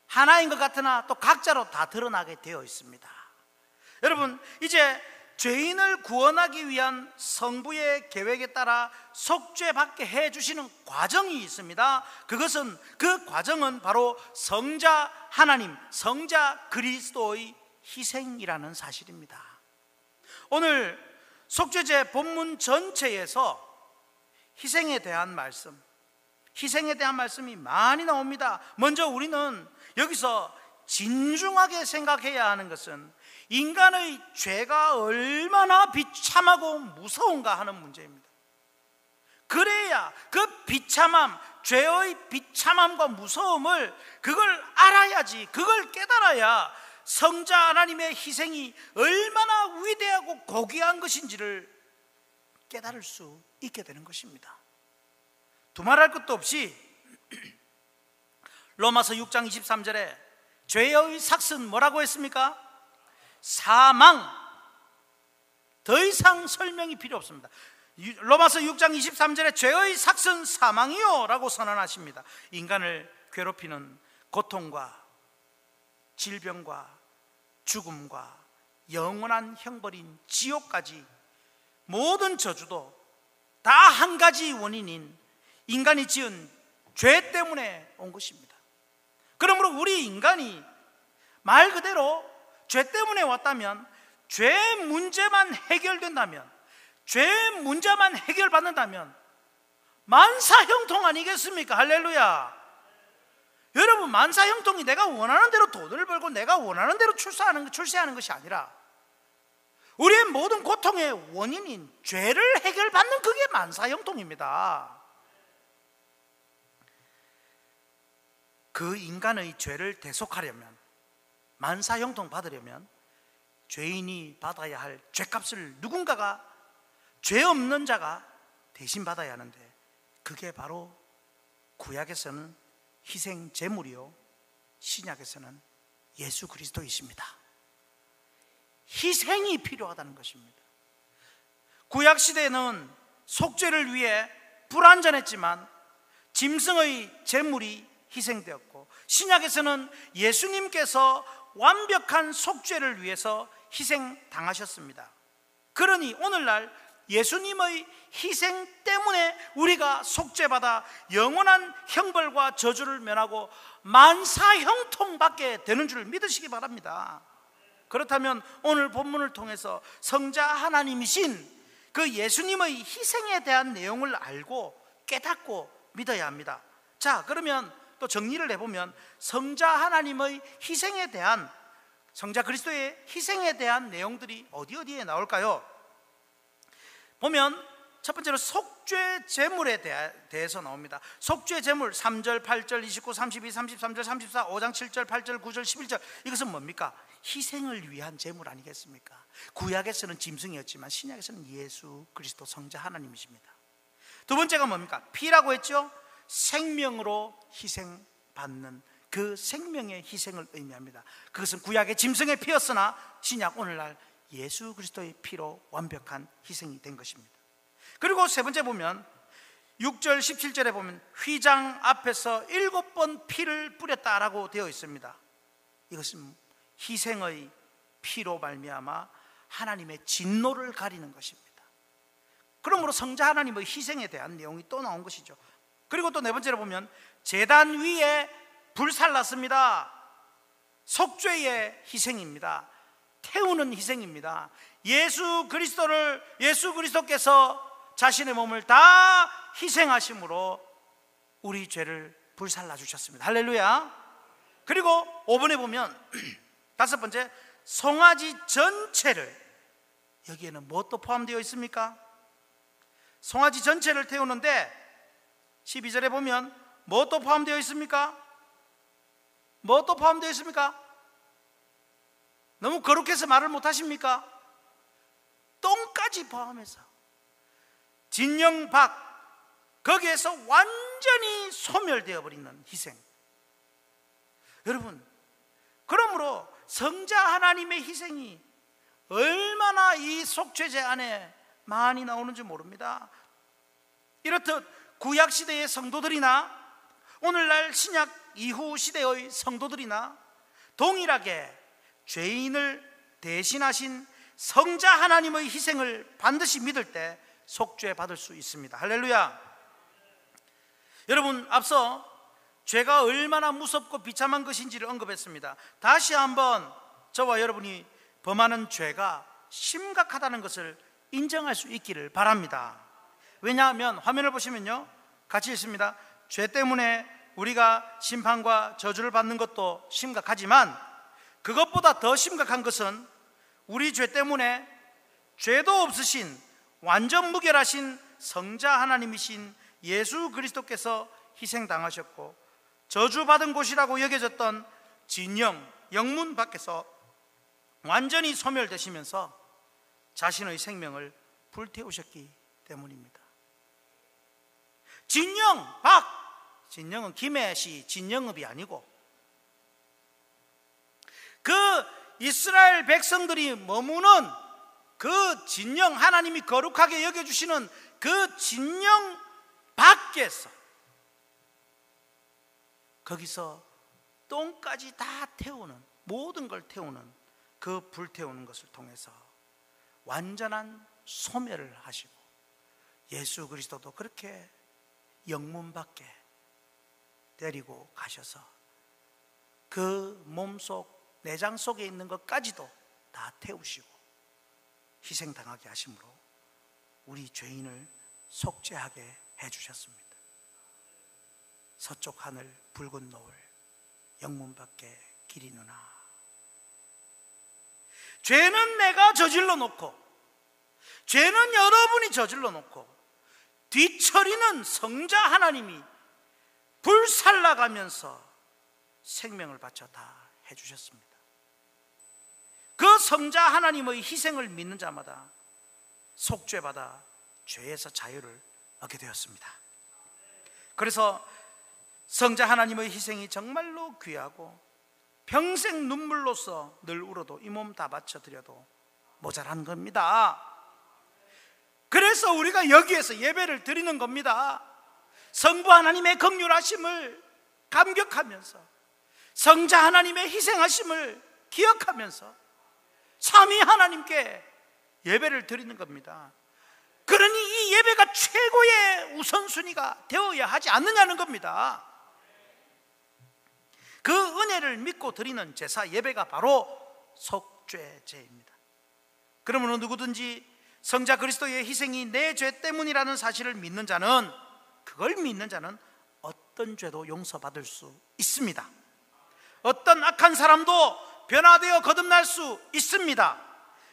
하나인 것 같으나 또 각자로 다 드러나게 되어 있습니다. 여러분, 이제 죄인을 구원하기 위한 성부의 계획에 따라 속죄받게 해주시는 과정이 있습니다. 그 과정은 바로 성자 하나님, 성자 그리스도의 희생이라는 사실입니다. 오늘 속죄제 본문 전체에서 희생에 대한 말씀이 많이 나옵니다. 먼저 우리는 여기서 진중하게 생각해야 하는 것은 인간의 죄가 얼마나 비참하고 무서운가 하는 문제입니다. 그래야 그 비참함, 죄의 비참함과 무서움을 그걸 알아야지, 그걸 깨달아야 성자 하나님의 희생이 얼마나 위대하고 고귀한 것인지를 깨달을 수 있게 되는 것입니다. 두말할 것도 없이 로마서 6장 23절에 죄의 삭은 뭐라고 했습니까? 사망. 더 이상 설명이 필요 없습니다. 로마서 6장 23절에 죄의 삭은 사망이요 라고 선언하십니다. 인간을 괴롭히는 고통과 질병과 죽음과 영원한 형벌인 지옥까지 모든 저주도 다 한 가지 원인인 인간이 지은 죄 때문에 온 것입니다. 그러므로 우리 인간이 말 그대로 죄 때문에 왔다면, 죄 문제만 해결된다면, 죄 문제만 해결받는다면 만사형통 아니겠습니까? 할렐루야. 여러분, 만사형통이 내가 원하는 대로 돈을 벌고 내가 원하는 대로 출세하는 것이 아니라 우리의 모든 고통의 원인인 죄를 해결받는, 그게 만사형통입니다. 그 인간의 죄를 대속하려면, 만사형통 받으려면 죄인이 받아야 할 죄값을 누군가가, 죄 없는 자가 대신 받아야 하는데, 그게 바로 구약에서는 희생 제물이요, 신약에서는 예수 그리스도이십니다. 희생이 필요하다는 것입니다. 구약 시대에는 속죄를 위해 불완전했지만 짐승의 제물이 희생되었고, 신약에서는 예수님께서 완벽한 속죄를 위해서 희생당하셨습니다. 그러니 오늘날 예수님의 희생 때문에 우리가 속죄받아 영원한 형벌과 저주를 면하고 만사형통받게 되는 줄 믿으시기 바랍니다. 그렇다면 오늘 본문을 통해서 성자 하나님이신 그 예수님의 희생에 대한 내용을 알고 깨닫고 믿어야 합니다. 자, 그러면 또 정리를 해보면 성자 하나님의 희생에 대한, 성자 그리스도의 희생에 대한 내용들이 어디에 나올까요? 보면 첫 번째로 속죄 제물에 대해서 나옵니다. 속죄 제물 3절, 8절, 29, 32, 33절, 34, 5장 7절, 8절, 9절, 11절. 이것은 뭡니까? 희생을 위한 제물 아니겠습니까? 구약에서는 짐승이었지만 신약에서는 예수 그리스도 성자 하나님이십니다. 두 번째가 뭡니까? 피라고 했죠? 생명으로 희생받는 그 생명의 희생을 의미합니다. 그것은 구약의 짐승의 피였으나 신약 오늘날 예수 그리스도의 피로 완벽한 희생이 된 것입니다. 그리고 세 번째 보면 6절 17절에 보면 휘장 앞에서 7번 피를 뿌렸다라고 되어 있습니다. 이것은 희생의 피로 말미암아 하나님의 진노를 가리는 것입니다. 그러므로 성자 하나님의 희생에 대한 내용이 또 나온 것이죠. 그리고 또 네 번째로 보면 제단 위에 불살랐습니다. 속죄의 희생입니다. 태우는 희생입니다. 예수 그리스도께서 자신의 몸을 다 희생하심으로 우리 죄를 불살라 주셨습니다. 할렐루야. 그리고 5번에 보면 다섯 번째, 송아지 전체를, 여기에는 무엇도 포함되어 있습니까? 송아지 전체를 태우는데 12절에 보면 무엇도 포함되어 있습니까? 무엇도 포함되어 있습니까? 너무 거룩해서 말을 못하십니까? 똥까지 포함해서 진영박, 거기에서 완전히 소멸되어 버리는 희생. 여러분, 그러므로 성자 하나님의 희생이 얼마나 이 속죄제 안에 많이 나오는지 모릅니다. 이렇듯 구약시대의 성도들이나 오늘날 신약 이후 시대의 성도들이나 동일하게 죄인을 대신하신 성자 하나님의 희생을 반드시 믿을 때 속죄 받을 수 있습니다. 할렐루야. 여러분, 앞서 죄가 얼마나 무섭고 비참한 것인지를 언급했습니다. 다시 한번 저와 여러분이 범하는 죄가 심각하다는 것을 인정할 수 있기를 바랍니다. 왜냐하면 화면을 보시면요, 같이 있습니다. 죄 때문에 우리가 심판과 저주를 받는 것도 심각하지만 그것보다 더 심각한 것은 우리 죄 때문에 죄도 없으신 완전 무결하신 성자 하나님이신 예수 그리스도께서 희생당하셨고 저주받은 곳이라고 여겨졌던 진영, 영문 밖에서 완전히 소멸되시면서 자신의 생명을 불태우셨기 때문입니다. 진영, 진영은 김해시 진영읍이 아니고 그 이스라엘 백성들이 머무는 그 진영, 하나님이 거룩하게 여겨주시는 그 진영 밖에서, 거기서 똥까지 다 태우는, 모든 걸 태우는 그 불태우는 것을 통해서 완전한 소멸을 하시고, 예수 그리스도도 그렇게 영문 밖에 데리고 가셔서 그 몸속 내장 속에 있는 것까지도 다 태우시고 희생당하게 하심으로 우리 죄인을 속죄하게 해주셨습니다. 서쪽 하늘 붉은 노을, 영문 밖에 길이 누나. 죄는 내가 저질러 놓고, 죄는 여러분이 저질러 놓고, 뒤처리는 성자 하나님이 불살라가면서 생명을 바쳐 다 해주셨습니다. 그 성자 하나님의 희생을 믿는 자마다 속죄받아 죄에서 자유를 얻게 되었습니다. 그래서 성자 하나님의 희생이 정말로 귀하고 평생 눈물로써 늘 울어도 이 몸 다 바쳐드려도 모자란 겁니다. 그래서 우리가 여기에서 예배를 드리는 겁니다. 성부 하나님의 긍휼하심을 감격하면서, 성자 하나님의 희생하심을 기억하면서 삼위 하나님께 예배를 드리는 겁니다. 그러니 이 예배가 최고의 우선순위가 되어야 하지 않느냐는 겁니다. 그 은혜를 믿고 드리는 제사 예배가 바로 속죄제입니다. 그러므로 누구든지 성자 그리스도의 희생이 내 죄 때문이라는 사실을 믿는 자는, 그걸 믿는 자는 어떤 죄도 용서받을 수 있습니다. 어떤 악한 사람도 변화되어 거듭날 수 있습니다.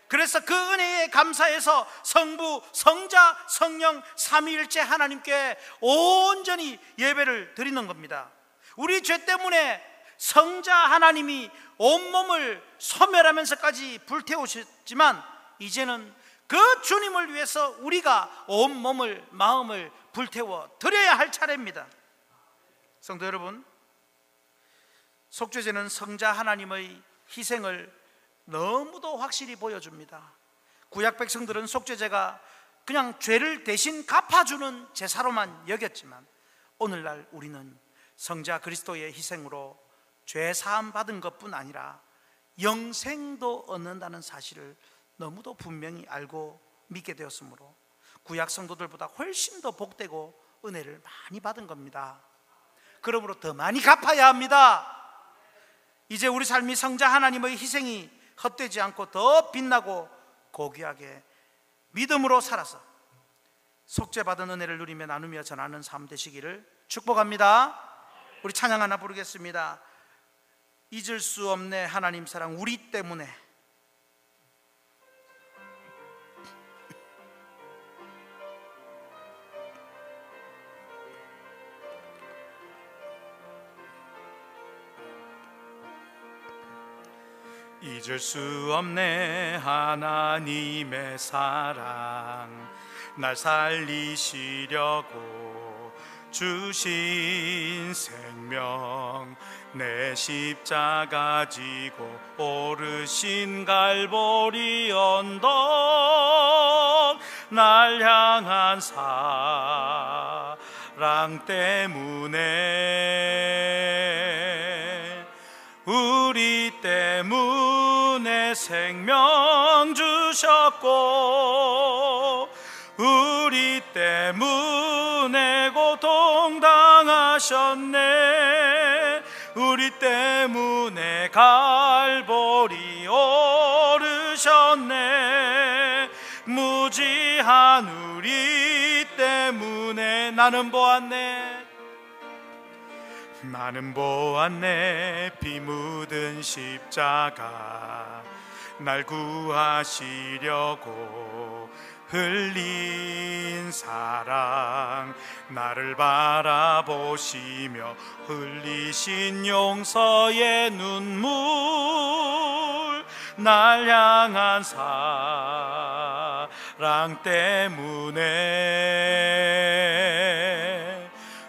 그래서 그 은혜에 감사해서 성부, 성자, 성령 삼위일체 하나님께 온전히 예배를 드리는 겁니다. 우리 죄 때문에 성자 하나님이 온몸을 소멸하면서까지 불태우셨지만, 이제는 그 주님을 위해서 우리가 온몸을, 마음을 불태워 드려야 할 차례입니다. 성도 여러분, 속죄제는 성자 하나님의 희생을 너무도 확실히 보여줍니다. 구약 백성들은 속죄제가 그냥 죄를 대신 갚아주는 제사로만 여겼지만, 오늘날 우리는 성자 그리스도의 희생으로 죄 사함 받은 것뿐 아니라 영생도 얻는다는 사실을 너무도 분명히 알고 믿게 되었으므로 구약 성도들보다 훨씬 더 복되고 은혜를 많이 받은 겁니다. 그러므로 더 많이 갚아야 합니다. 이제 우리 삶이 성자 하나님의 희생이 헛되지 않고 더 빛나고 고귀하게 믿음으로 살아서 속죄받은 은혜를 누리며 나누며 전하는 삶 되시기를 축복합니다. 우리 찬양 하나 부르겠습니다. 잊을 수 없네 하나님 사랑 우리 때문에. 잊을 수 없네 하나님의 사랑, 날 살리시려고 주신 생명, 내 십자가 지고 오르신 갈보리 언덕, 날 향한 사랑 때문에, 우리 때문에 생명 주셨고, 우리 때문에 고통 당하셨네, 우리 때문에 갈보리 오르셨네, 무지한 우리 때문에 나는 보았네, 나는 보았네 피 묻은 십자가, 날 구하시려고 흘린 사랑, 나를 바라보시며 흘리신 용서의 눈물, 날 향한 사랑 때문에,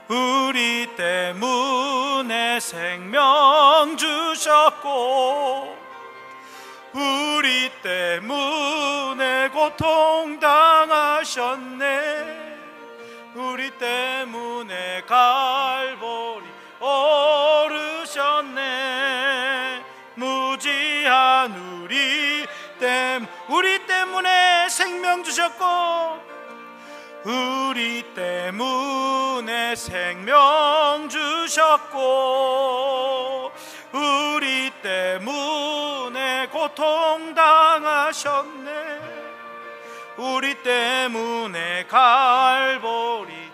우리 때문에 생명 주셨고, 우리 때문에 고통 당하셨네. 우리 때문에 갈보리 오르셨네. 무지한 우리 때문에 생명 주셨고, 우리 때문에 생명 주셨고, 우리 때문에 고통 당하셨네. 우리 때문에 갈보리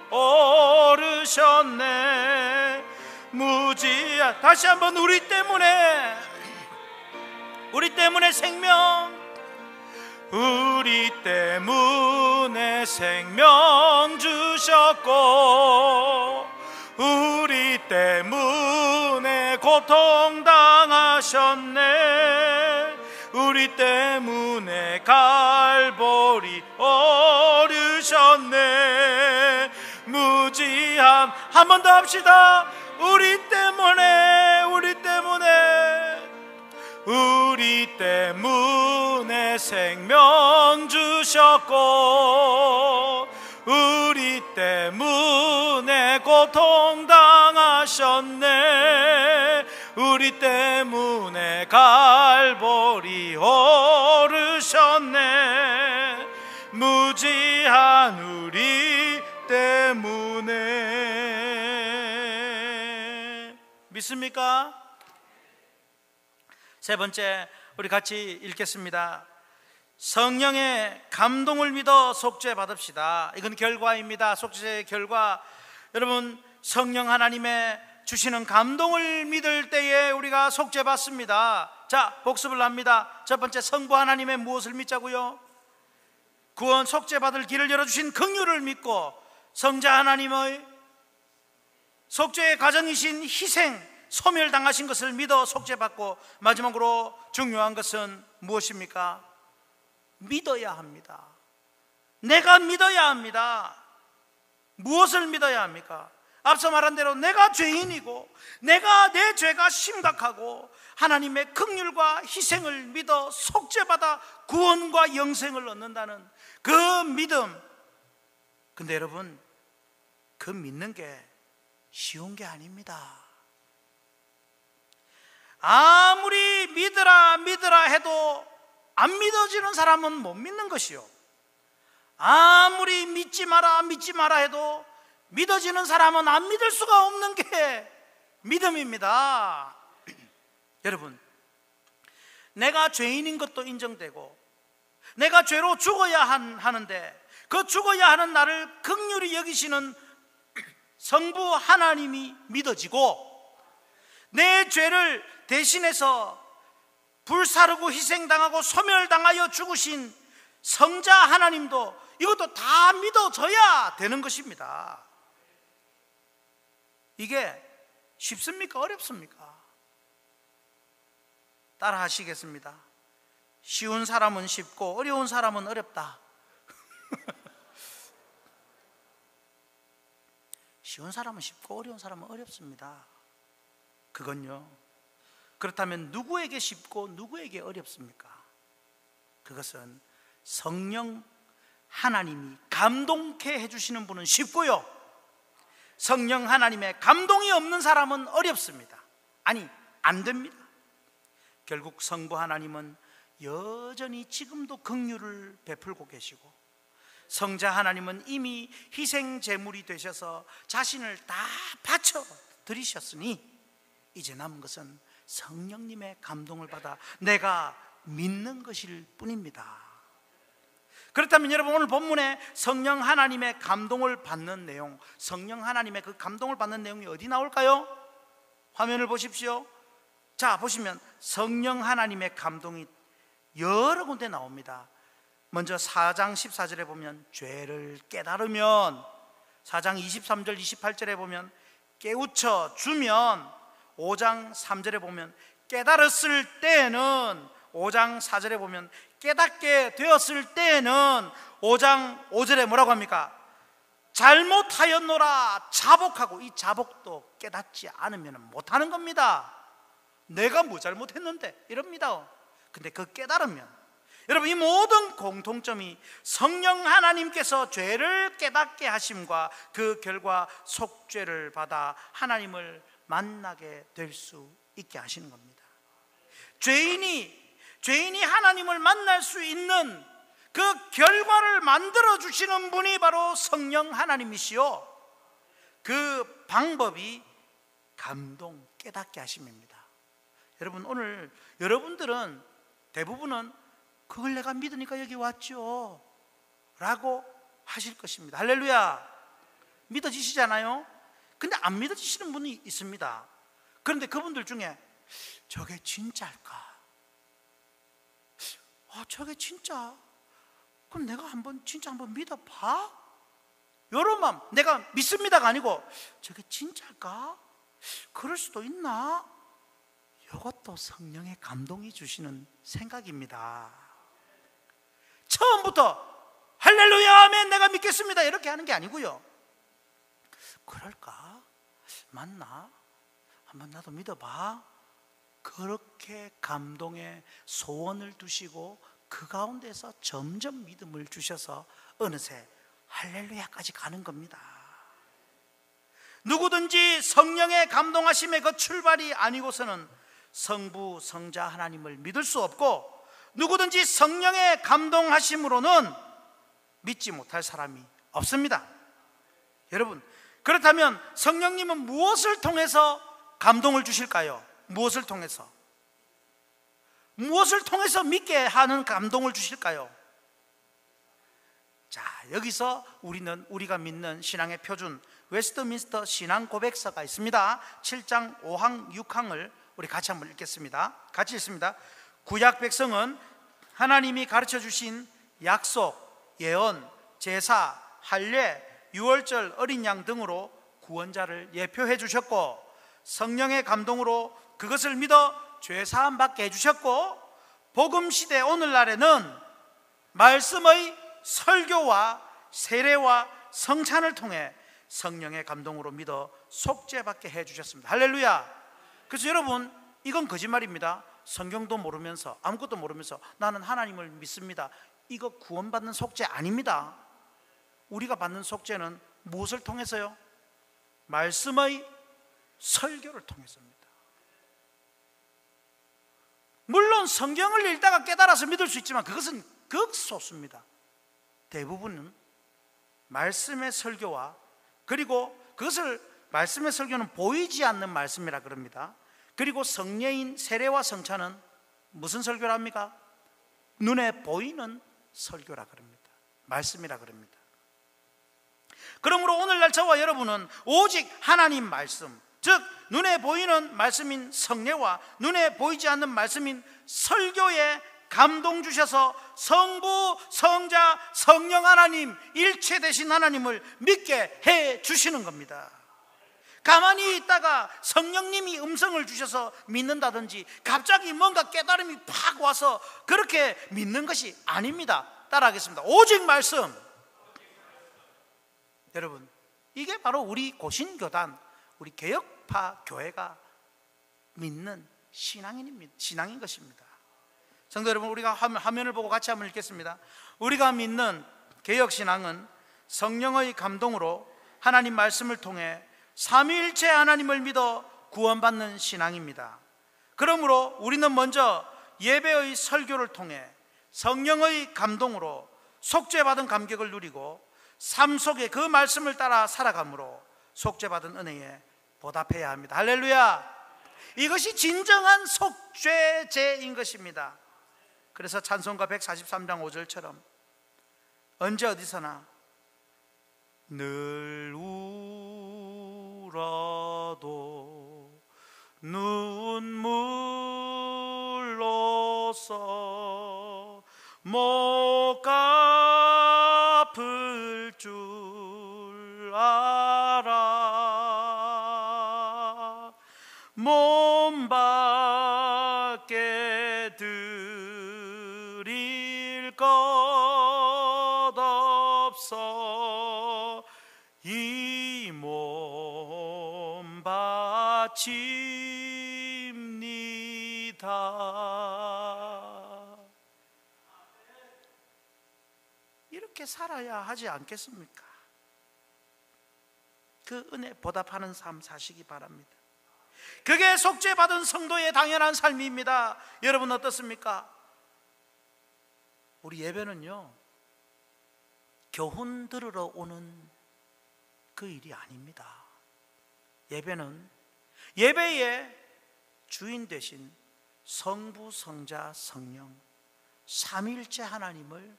오르셨네. 무지한, 다시 한번 우리 때문에 생명, 우리 때문에 생명 주셨고, 우리 때문에 고통 당하셨네. 우리 때문에 갈보리 오르셨네. 무지한, 한 번 더 합시다. 우리 때문에 생명 주셨고, 우리 때문에 고통 당하셨네. 우리 때문에 갈보리 오르셨네. 무지한 우리 때문에. 믿습니까? 세 번째, 우리 같이 읽겠습니다. 성령의 감동을 믿어 속죄 받읍시다. 이건 결과입니다. 속죄의 결과. 여러분, 성령 하나님의 주시는 감동을 믿을 때에 우리가 속죄 받습니다. 자, 복습을 합니다. 첫 번째, 성부 하나님의 무엇을 믿자고요? 구원, 속죄 받을 길을 열어주신 긍휼을 믿고, 성자 하나님의 속죄의 과정이신 희생, 소멸당하신 것을 믿어 속죄받고, 마지막으로 중요한 것은 무엇입니까? 믿어야 합니다. 내가 믿어야 합니다. 무엇을 믿어야 합니까? 앞서 말한 대로 내가 죄인이고, 내가 내 죄가 심각하고, 하나님의 긍휼과 희생을 믿어 속죄받아 구원과 영생을 얻는다는 그 믿음. 근데 여러분, 그 믿는 게 쉬운 게 아닙니다. 아무리 믿으라 해도 안 믿어지는 사람은 못 믿는 것이요, 아무리 믿지 마라 해도 믿어지는 사람은 안 믿을 수가 없는 게 믿음입니다. 여러분, 내가 죄인인 것도 인정되고, 내가 죄로 죽어야 하는데, 그 죽어야 하는 나를 긍휼히 여기시는 성부 하나님이 믿어지고, 내 죄를 대신해서 불사르고 희생당하고 소멸당하여 죽으신 성자 하나님도, 이것도 다 믿어져야 되는 것입니다. 이게 쉽습니까? 어렵습니까? 따라 하시겠습니다. 쉬운 사람은 쉽고 어려운 사람은 어렵다. 쉬운 사람은 쉽고 어려운 사람은 어렵습니다. 그건요, 그렇다면 누구에게 쉽고 누구에게 어렵습니까? 그것은 성령 하나님이 감동케 해주시는 분은 쉽고요, 성령 하나님의 감동이 없는 사람은 어렵습니다. 아니, 안 됩니다. 결국 성부 하나님은 여전히 지금도 긍휼을 베풀고 계시고, 성자 하나님은 이미 희생 제물이 되셔서 자신을 다 바쳐 드리셨으니, 이제 남은 것은 성령님의 감동을 받아 내가 믿는 것일 뿐입니다. 그렇다면 여러분, 오늘 본문에 성령 하나님의 감동을 받는 내용, 성령 하나님의 그 감동을 받는 내용이 어디 나올까요? 화면을 보십시오. 자, 보시면 성령 하나님의 감동이 여러 군데 나옵니다. 먼저 4장 14절에 보면 죄를 깨달으면, 4장 23절 28절에 보면 깨우쳐 주면, 5장 3절에 보면 깨달았을 때는, 5장 4절에 보면 깨닫게 되었을 때는, 5장 5절에 뭐라고 합니까? 잘못하였노라 자복하고, 이 자복도 깨닫지 않으면 못하는 겁니다. 내가 뭐 잘못했는데 이럽니다. 근데 그 깨달으면, 여러분, 이 모든 공통점이 성령 하나님께서 죄를 깨닫게 하심과 그 결과 속죄를 받아 하나님을 만나게 될 수 있게 하시는 겁니다. 죄인이 하나님을 만날 수 있는 그 결과를 만들어 주시는 분이 바로 성령 하나님이시요, 그 방법이 감동, 깨닫게 하심입니다. 여러분, 오늘 여러분들은 대부분은 그걸 내가 믿으니까 여기 왔죠 라고 하실 것입니다. 할렐루야. 믿어지시잖아요. 근데 안 믿어지시는 분이 있습니다. 그런데 그분들 중에 저게 진짜일까? 저게 진짜? 그럼 내가 진짜 한번 믿어봐? 이런 마음, 내가 믿습니다가 아니고 저게 진짜일까? 그럴 수도 있나? 이것도 성령의 감동이 주시는 생각입니다. 처음부터 할렐루야 아멘 내가 믿겠습니다 이렇게 하는 게 아니고요. 그럴까? 맞나? 한번 나도 믿어봐. 그렇게 감동의 소원을 두시고 그 가운데서 점점 믿음을 주셔서 어느새 할렐루야까지 가는 겁니다. 누구든지 성령의 감동하심의 그 출발이 아니고서는 성부 성자 하나님을 믿을 수 없고, 누구든지 성령의 감동하심으로는 믿지 못할 사람이 없습니다. 여러분, 그렇다면 성령님은 무엇을 통해서 감동을 주실까요? 무엇을 통해서 믿게 하는 감동을 주실까요? 자, 여기서 우리가 믿는 신앙의 표준 웨스트민스터 신앙 고백서가 있습니다. 7장 5항 6항을 우리 같이 한번 읽겠습니다. 같이 읽습니다. 구약 백성은 하나님이 가르쳐 주신 약속, 예언, 제사, 할례, 유월절, 어린 양 등으로 구원자를 예표해 주셨고, 성령의 감동으로 그것을 믿어 죄사함 받게 해주셨고, 복음시대 오늘날에는 말씀의 설교와 세례와 성찬을 통해 성령의 감동으로 믿어 속죄받게 해주셨습니다. 할렐루야. 그래서 여러분, 이건 거짓말입니다. 성경도 모르면서, 아무것도 모르면서 나는 하나님을 믿습니다, 이거 구원받는 속죄 아닙니다. 우리가 받는 속죄는 무엇을 통해서요? 말씀의 설교를 통해서입니다. 물론 성경을 읽다가 깨달아서 믿을 수 있지만 그것은 극소수입니다. 대부분은 말씀의 설교와, 그리고 그것을, 말씀의 설교는 보이지 않는 말씀이라 그럽니다. 그리고 성례인 세례와 성찬은 무슨 설교라 합니까? 눈에 보이는 설교라 그럽니다. 말씀이라 그럽니다. 그러므로 오늘날 저와 여러분은 오직 하나님 말씀, 즉 눈에 보이는 말씀인 성례와 눈에 보이지 않는 말씀인 설교에 감동 주셔서 성부, 성자, 성령 하나님, 일체 되신 하나님을 믿게 해 주시는 겁니다. 가만히 있다가 성령님이 음성을 주셔서 믿는다든지 갑자기 뭔가 깨달음이 팍 와서 그렇게 믿는 것이 아닙니다. 따라하겠습니다. 오직 말씀. 여러분, 이게 바로 우리 고신교단, 우리 개혁파 교회가 믿는 신앙인 것입니다. 성도 여러분, 우리가 화면을 보고 같이 한번 읽겠습니다. 우리가 믿는 개혁신앙은 성령의 감동으로 하나님 말씀을 통해 삼위일체 하나님을 믿어 구원받는 신앙입니다. 그러므로 우리는 먼저 예배의 설교를 통해 성령의 감동으로 속죄받은 감격을 누리고 삶 속에 그 말씀을 따라 살아감으로 속죄받은 은혜에 보답해야 합니다. 할렐루야. 이것이 진정한 속죄제인 것입니다. 그래서 찬송가 143장 5절처럼 언제 어디서나 늘 울어도 눈물로써 못 갚을 줄 알아. 몸 밖에 드릴 것 없어 이 몸 바칩니다. 이렇게 살아야 하지 않겠습니까? 그 은혜 보답하는 삶 사시기 바랍니다. 그게 속죄받은 성도의 당연한 삶입니다. 여러분 어떻습니까? 우리 예배는요, 교훈 들으러 오는 그 일이 아닙니다. 예배는 예배의 주인 되신 성부, 성자, 성령 삼위일체 하나님을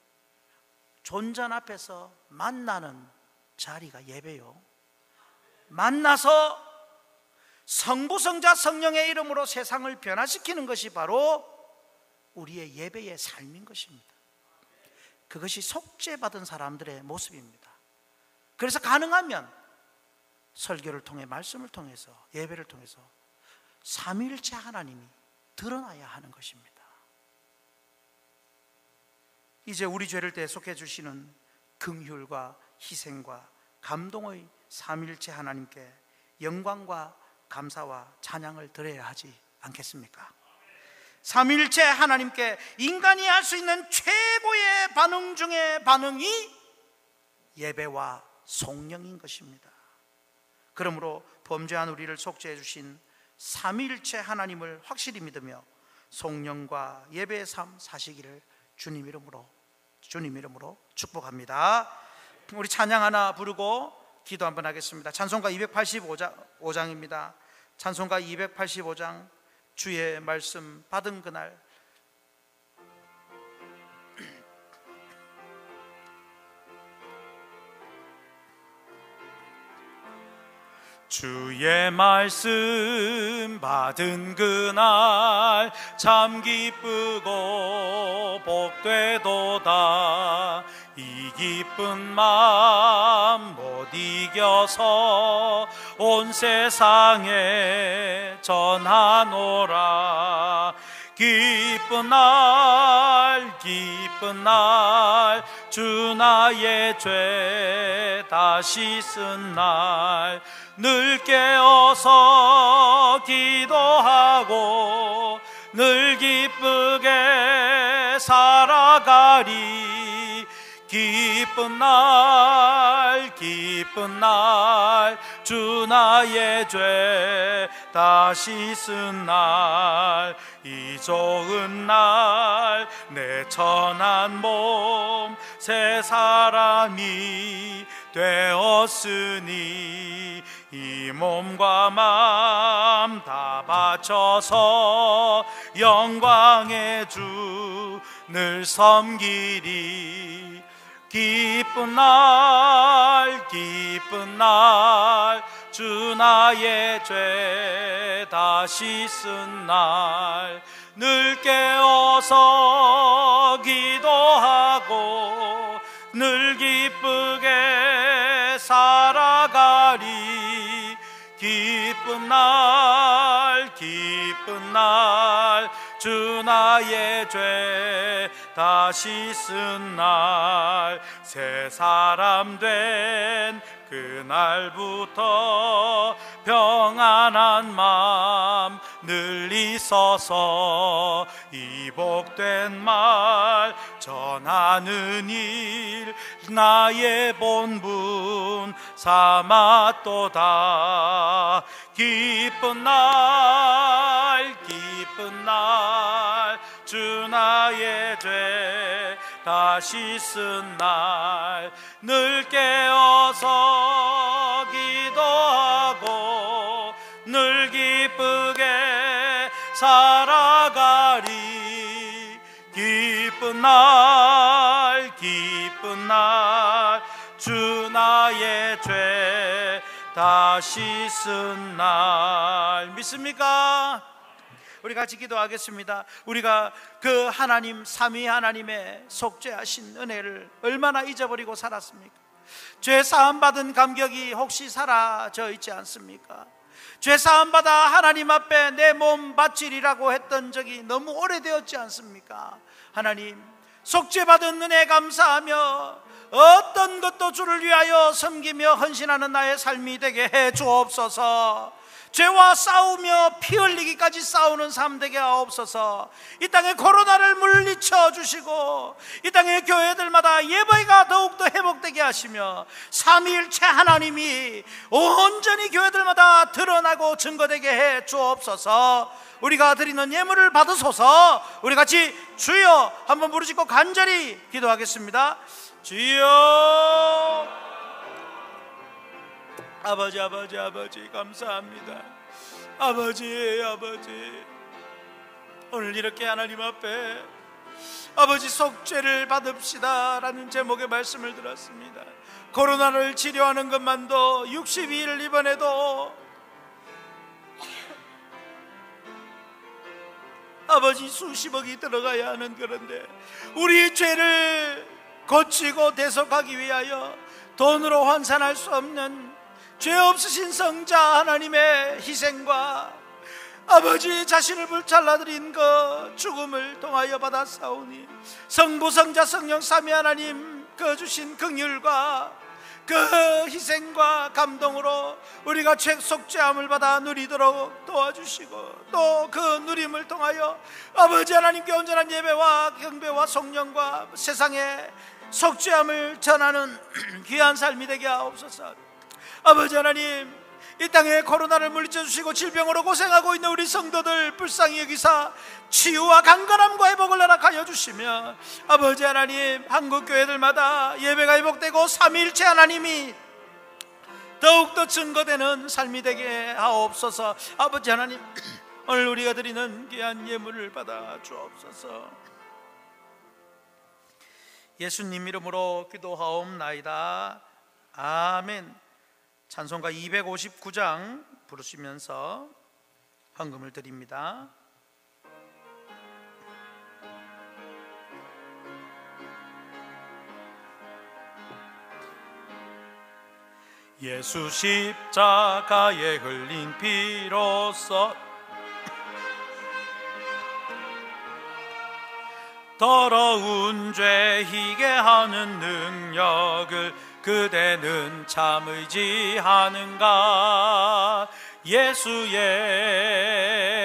존전 앞에서 만나는 자리가 예배요. 만나서 성부, 성자, 성령의 이름으로 세상을 변화시키는 것이 바로 우리의 예배의 삶인 것입니다. 그것이 속죄받은 사람들의 모습입니다. 그래서 가능하면 설교를 통해, 말씀을 통해서, 예배를 통해서 삼위일체 하나님이 드러나야 하는 것입니다. 이제 우리 죄를 대속해 주시는 긍휼과 희생과 감동의 삼위일체 하나님께 영광과 감사와 찬양을 드려야 하지 않겠습니까? 삼위일체 하나님께 인간이 할 수 있는 최고의 반응 중의 반응이 예배와 송영인 것입니다. 그러므로 범죄한 우리를 속죄해 주신 삼위일체 하나님을 확실히 믿으며 송영과 예배의 삶 사시기를 주님 이름으로 축복합니다. 우리 찬양 하나 부르고 기도 한번 하겠습니다. 찬송가 285장입니다. 찬송가 285장, 주의 말씀 받은 그날. 주의 말씀 받은 그날 참 기쁘고 복되도다. 이 기쁜 마음 못 이겨서 온 세상에 전하노라. 기쁜 날 주 나의 죄 다시 쓴 날 늘 깨어서 기도하고 늘 기쁘게 살아가리. 기쁜 날 주 나의 죄 다시 쓴 날 이 좋은 날 내 천한 몸 새 사람이 되었으니 이 몸과 마음 다 바쳐서 영광의 주 늘 섬기리. 기쁜 날 주 나의 죄 다시 쓴 날 늘 깨어서 기도하고 늘 기쁘게 살아가리. 기쁜 날 주 나의 죄 다시 쓴 날 새 사람 된 그날부터 평안한 마음 늘 있어서 이 복된 말 전하는 일 나의 본분 삼았도다. 기쁜 날 주 나의 죄 다시 쓴 날 늘 깨어서 기도하고 늘 기쁘게 살아가리. 기쁜 날 주 나의 죄 다시 쓴 날. 믿습니까? 우리 같이 기도하겠습니다. 우리가 그 하나님, 삼위 하나님의 속죄하신 은혜를 얼마나 잊어버리고 살았습니까? 죄 사함 받은 감격이 혹시 사라져 있지 않습니까? 죄 사함 받아 하나님 앞에 내 몸 바치리라고 했던 적이 너무 오래되었지 않습니까? 하나님, 속죄받은 은혜 감사하며 어떤 것도 주를 위하여 섬기며 헌신하는 나의 삶이 되게 해 주옵소서. 죄와 싸우며 피 흘리기까지 싸우는 삶 되게 하옵소서. 이 땅에 코로나를 물리쳐 주시고 이 땅의 교회들마다 예배가 더욱더 회복되게 하시며 삼위일체 하나님이 온전히 교회들마다 드러나고 증거되게 해 주옵소서. 우리가 드리는 예물을 받으소서. 우리 같이 주여 한번 부르짖고 간절히 기도하겠습니다. 주여, 아버지, 아버지, 아버지, 감사합니다. 아버지, 아버지, 오늘 이렇게 하나님 앞에 아버지 속죄를 받읍시다 라는 제목의 말씀을 들었습니다. 코로나를 치료하는 것만도 62일 입원해도 아버지 수십억이 들어가야 하는, 그런데 우리의 죄를 고치고 대속하기 위하여 돈으로 환산할 수 없는 죄 없으신 성자 하나님의 희생과 아버지 자신을 불살라드린 그 죽음을 통하여 받았사오니 성부 성자 성령 삼위 하나님 그 주신 긍휼과 그 희생과 감동으로 우리가 죄 속죄함을 받아 누리도록 도와주시고 또 그 누림을 통하여 아버지 하나님께 온전한 예배와 경배와 성령과 세상에 속죄함을 전하는 귀한 삶이 되게 하옵소서. 아버지 하나님, 이 땅에 코로나를 물리쳐 주시고 질병으로 고생하고 있는 우리 성도들 불쌍히 여기사 치유와 강건함과 회복을 허락하여 주시며 아버지 하나님, 한국 교회들마다 예배가 회복되고 삼위일체 하나님이 더욱더 증거되는 삶이 되게 하옵소서. 아버지 하나님, 오늘 우리가 드리는 귀한 예물을 받아 주옵소서. 예수님 이름으로 기도하옵나이다. 아멘. 찬송가 259장 부르시면서 헌금을 드립니다. 예수 십자가에 흘린 피로써 더러운 죄 희게 하는 능력을 그대는 참 의지하는가? 예수의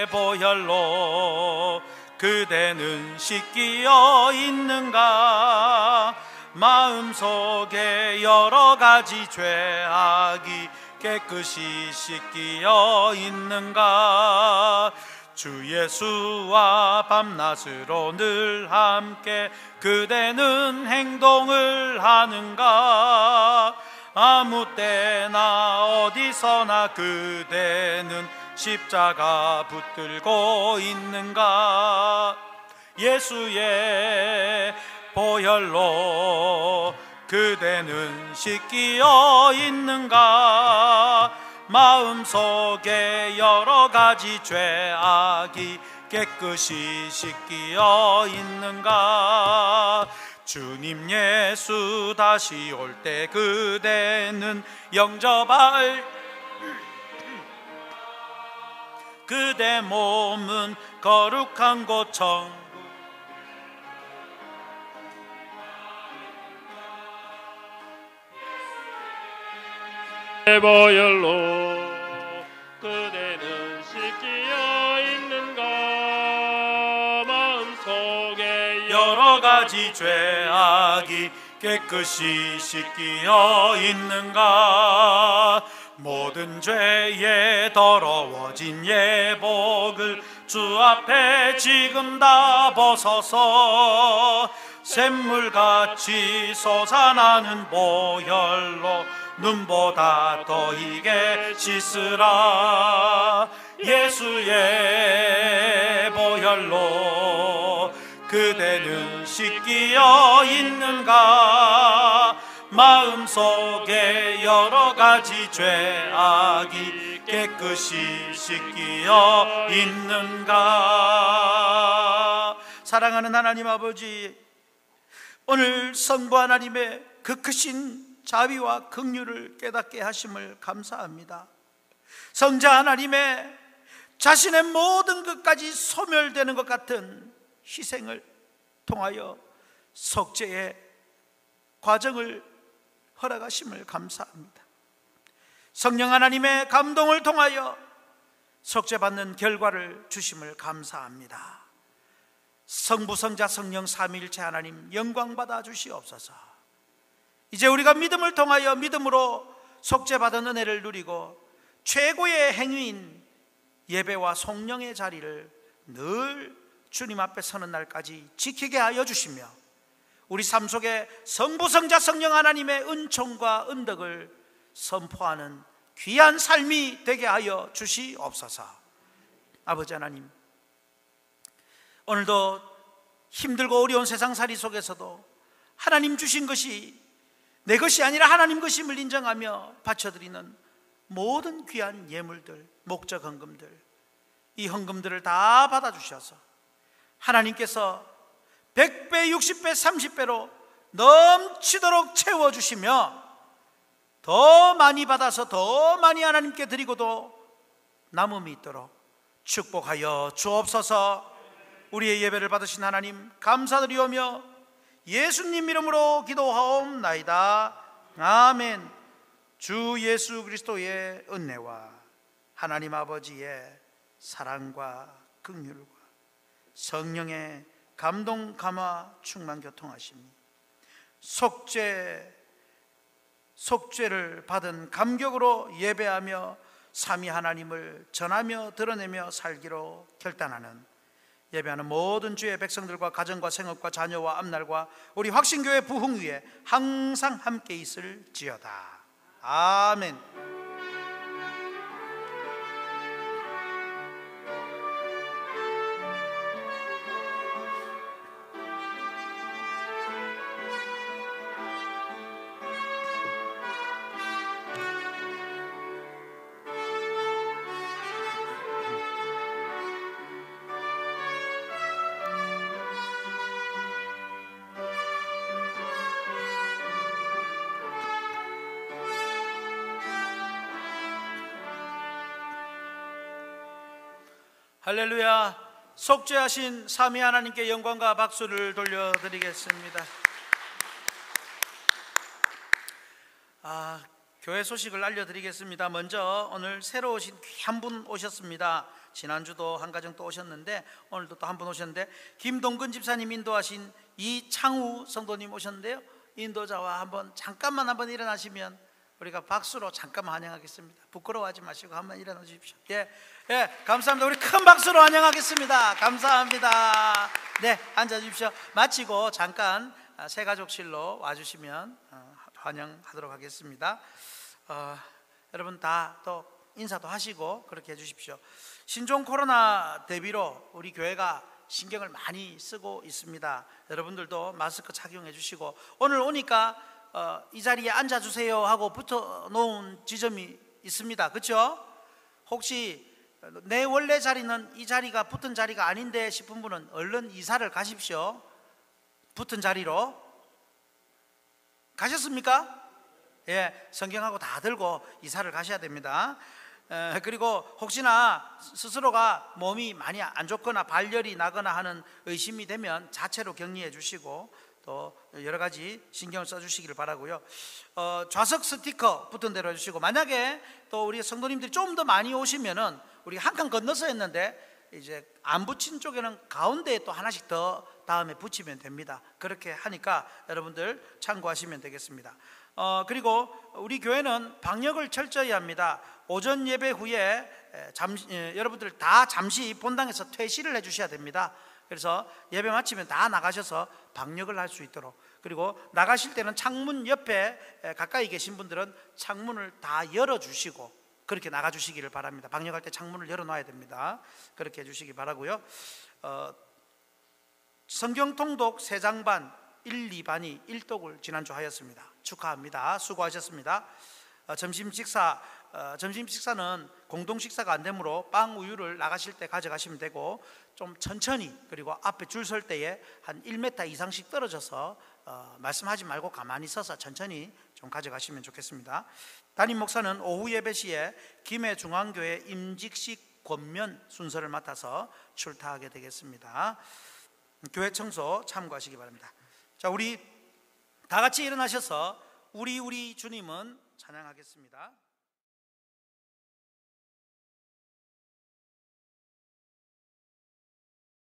보혈로 그대는 씻기어 있는가? 마음속에 여러 가지 죄악이 깨끗이 씻기어 있는가? 주 예수와 밤낮으로 늘 함께 그대는 행동을 하는가? 아무 때나 어디서나 그대는 십자가 붙들고 있는가? 예수의 보혈로 그대는 씻기어 있는가? 마음속에 여러 가지 죄악이 깨끗이 씻기어 있는가? 주님 예수 다시 올 때 그대는 영접할 그대 몸은 거룩한 곳 천국 보혈로 그대는 씻기어 있는가? 마음속에 여러 가지 죄악이 깨끗이 씻기어 있는가? 모든 죄에 더러워진 예복을 주 앞에 지금 다 벗어서 샘물같이 솟아나는 보혈로 눈보다 더 희게 씻으라. 예수의 보혈로 그대는 씻기어 있는가? 마음속에 여러 가지 죄악이 깨끗이 씻기어 있는가. 사랑하는 하나님 아버지, 오늘 성부 하나님의 그 크신 자비와 긍휼을 깨닫게 하심을 감사합니다. 성자 하나님의 자신의 모든 것까지 소멸되는 것 같은 희생을 통하여 속죄의 과정을 허락하심을 감사합니다. 성령 하나님의 감동을 통하여 속죄받는 결과를 주심을 감사합니다. 성부, 성자, 성령 삼위일체 하나님 영광 받아 주시옵소서. 이제 우리가 믿음을 통하여 믿음으로 속죄받은 은혜를 누리고 최고의 행위인 예배와 성령의 자리를 늘 주님 앞에 서는 날까지 지키게 하여 주시며 우리 삶 속에 성부, 성자, 성령 하나님의 은총과 은덕을 선포하는 귀한 삶이 되게 하여 주시옵소서. 아버지 하나님, 오늘도 힘들고 어려운 세상살이 속에서도 하나님 주신 것이 내 것이 아니라 하나님 것임을 인정하며 바쳐드리는 모든 귀한 예물들, 목적 헌금들, 이 헌금들을 다 받아주셔서 하나님께서 100배, 60배, 30배로 넘치도록 채워주시며 더 많이 받아서 더 많이 하나님께 드리고도 남음이 있도록 축복하여 주옵소서. 우리의 예배를 받으신 하나님 감사드리오며 예수님 이름으로 기도하옵나이다. 아멘. 주 예수 그리스도의 은혜와 하나님 아버지의 사랑과 긍휼과 성령의 감동, 감화, 충만, 교통하심이 속죄를 받은 감격으로 예배하며 삼위 하나님을 전하며 드러내며 살기로 결단하는 예배하는 모든 주의 백성들과 가정과 생업과 자녀와 앞날과 우리 확신교회 부흥 위에 항상 함께 있을지어다. 아멘. 할렐루야. 속죄하신 삼위 하나님께 영광과 박수를 돌려드리겠습니다. 교회 소식을 알려드리겠습니다. 먼저 오늘 새로 오신 귀한 분 오셨습니다. 지난주도 한 가정 또 오셨는데 오늘도 또 한 분 오셨는데 김동근 집사님 인도하신 이창우 성도님 오셨는데요, 인도자와 잠깐만 한번 일어나시면 우리가 박수로 잠깐만 환영하겠습니다. 부끄러워하지 마시고 한번 일어나 주십시오. 예, 감사합니다. 우리 큰 박수로 환영하겠습니다. 감사합니다. 네, 앉아 주십시오. 마치고 잠깐 새가족실로 와주시면 환영하도록 하겠습니다. 여러분 다 또 인사도 하시고 그렇게 해주십시오. 신종 코로나 대비로 우리 교회가 신경을 많이 쓰고 있습니다. 여러분들도 마스크 착용해 주시고, 오늘 오니까 이 자리에 앉아주세요 하고 붙어 놓은 지점이 있습니다. 그렇죠? 혹시 내 원래 자리는 이 자리가 붙은 자리가 아닌데 싶은 분은 얼른 이사를 가십시오. 붙은 자리로 가셨습니까? 예, 성경하고 다 들고 이사를 가셔야 됩니다. 그리고 혹시나 스스로가 몸이 많이 안 좋거나 발열이 나거나 하는 의심이 되면 자체로 격리해 주시고 또 여러 가지 신경을 써주시기를 바라고요. 좌석 스티커 붙은 대로 해주시고, 만약에 또 우리 성도님들이 좀 더 많이 오시면은 우리 한 칸 건너서 했는데 이제 안 붙인 쪽에는 가운데에 또 하나씩 더 다음에 붙이면 됩니다. 그렇게 하니까 여러분들 참고하시면 되겠습니다. 그리고 우리 교회는 방역을 철저히 합니다. 오전 예배 후에 여러분들 다 잠시 본당에서 퇴실을 해주셔야 됩니다. 그래서 예배 마치면 다 나가셔서 방역을 할 수 있도록, 그리고 나가실 때는 창문 옆에 가까이 계신 분들은 창문을 다 열어주시고 그렇게 나가주시기를 바랍니다. 방역할 때 창문을 열어놔야 됩니다. 그렇게 해주시기 바라고요. 성경통독 3장 반 1, 2반이 1독을 지난주 하였습니다. 축하합니다. 수고하셨습니다. 점심 식사는 공동 식사가 안 되므로 빵 우유를 나가실 때 가져가시면 되고, 좀 천천히, 그리고 앞에 줄 설 때에 한 1m 이상씩 떨어져서 말씀하지 말고 가만히 서서 천천히 좀 가져가시면 좋겠습니다. 담임 목사는 오후 예배 시에 김해중앙교회 임직식 권면 순서를 맡아서 출타하게 되겠습니다. 교회 청소 참고하시기 바랍니다. 자, 우리 다 같이 일어나셔서 우리 주님은 찬양하겠습니다.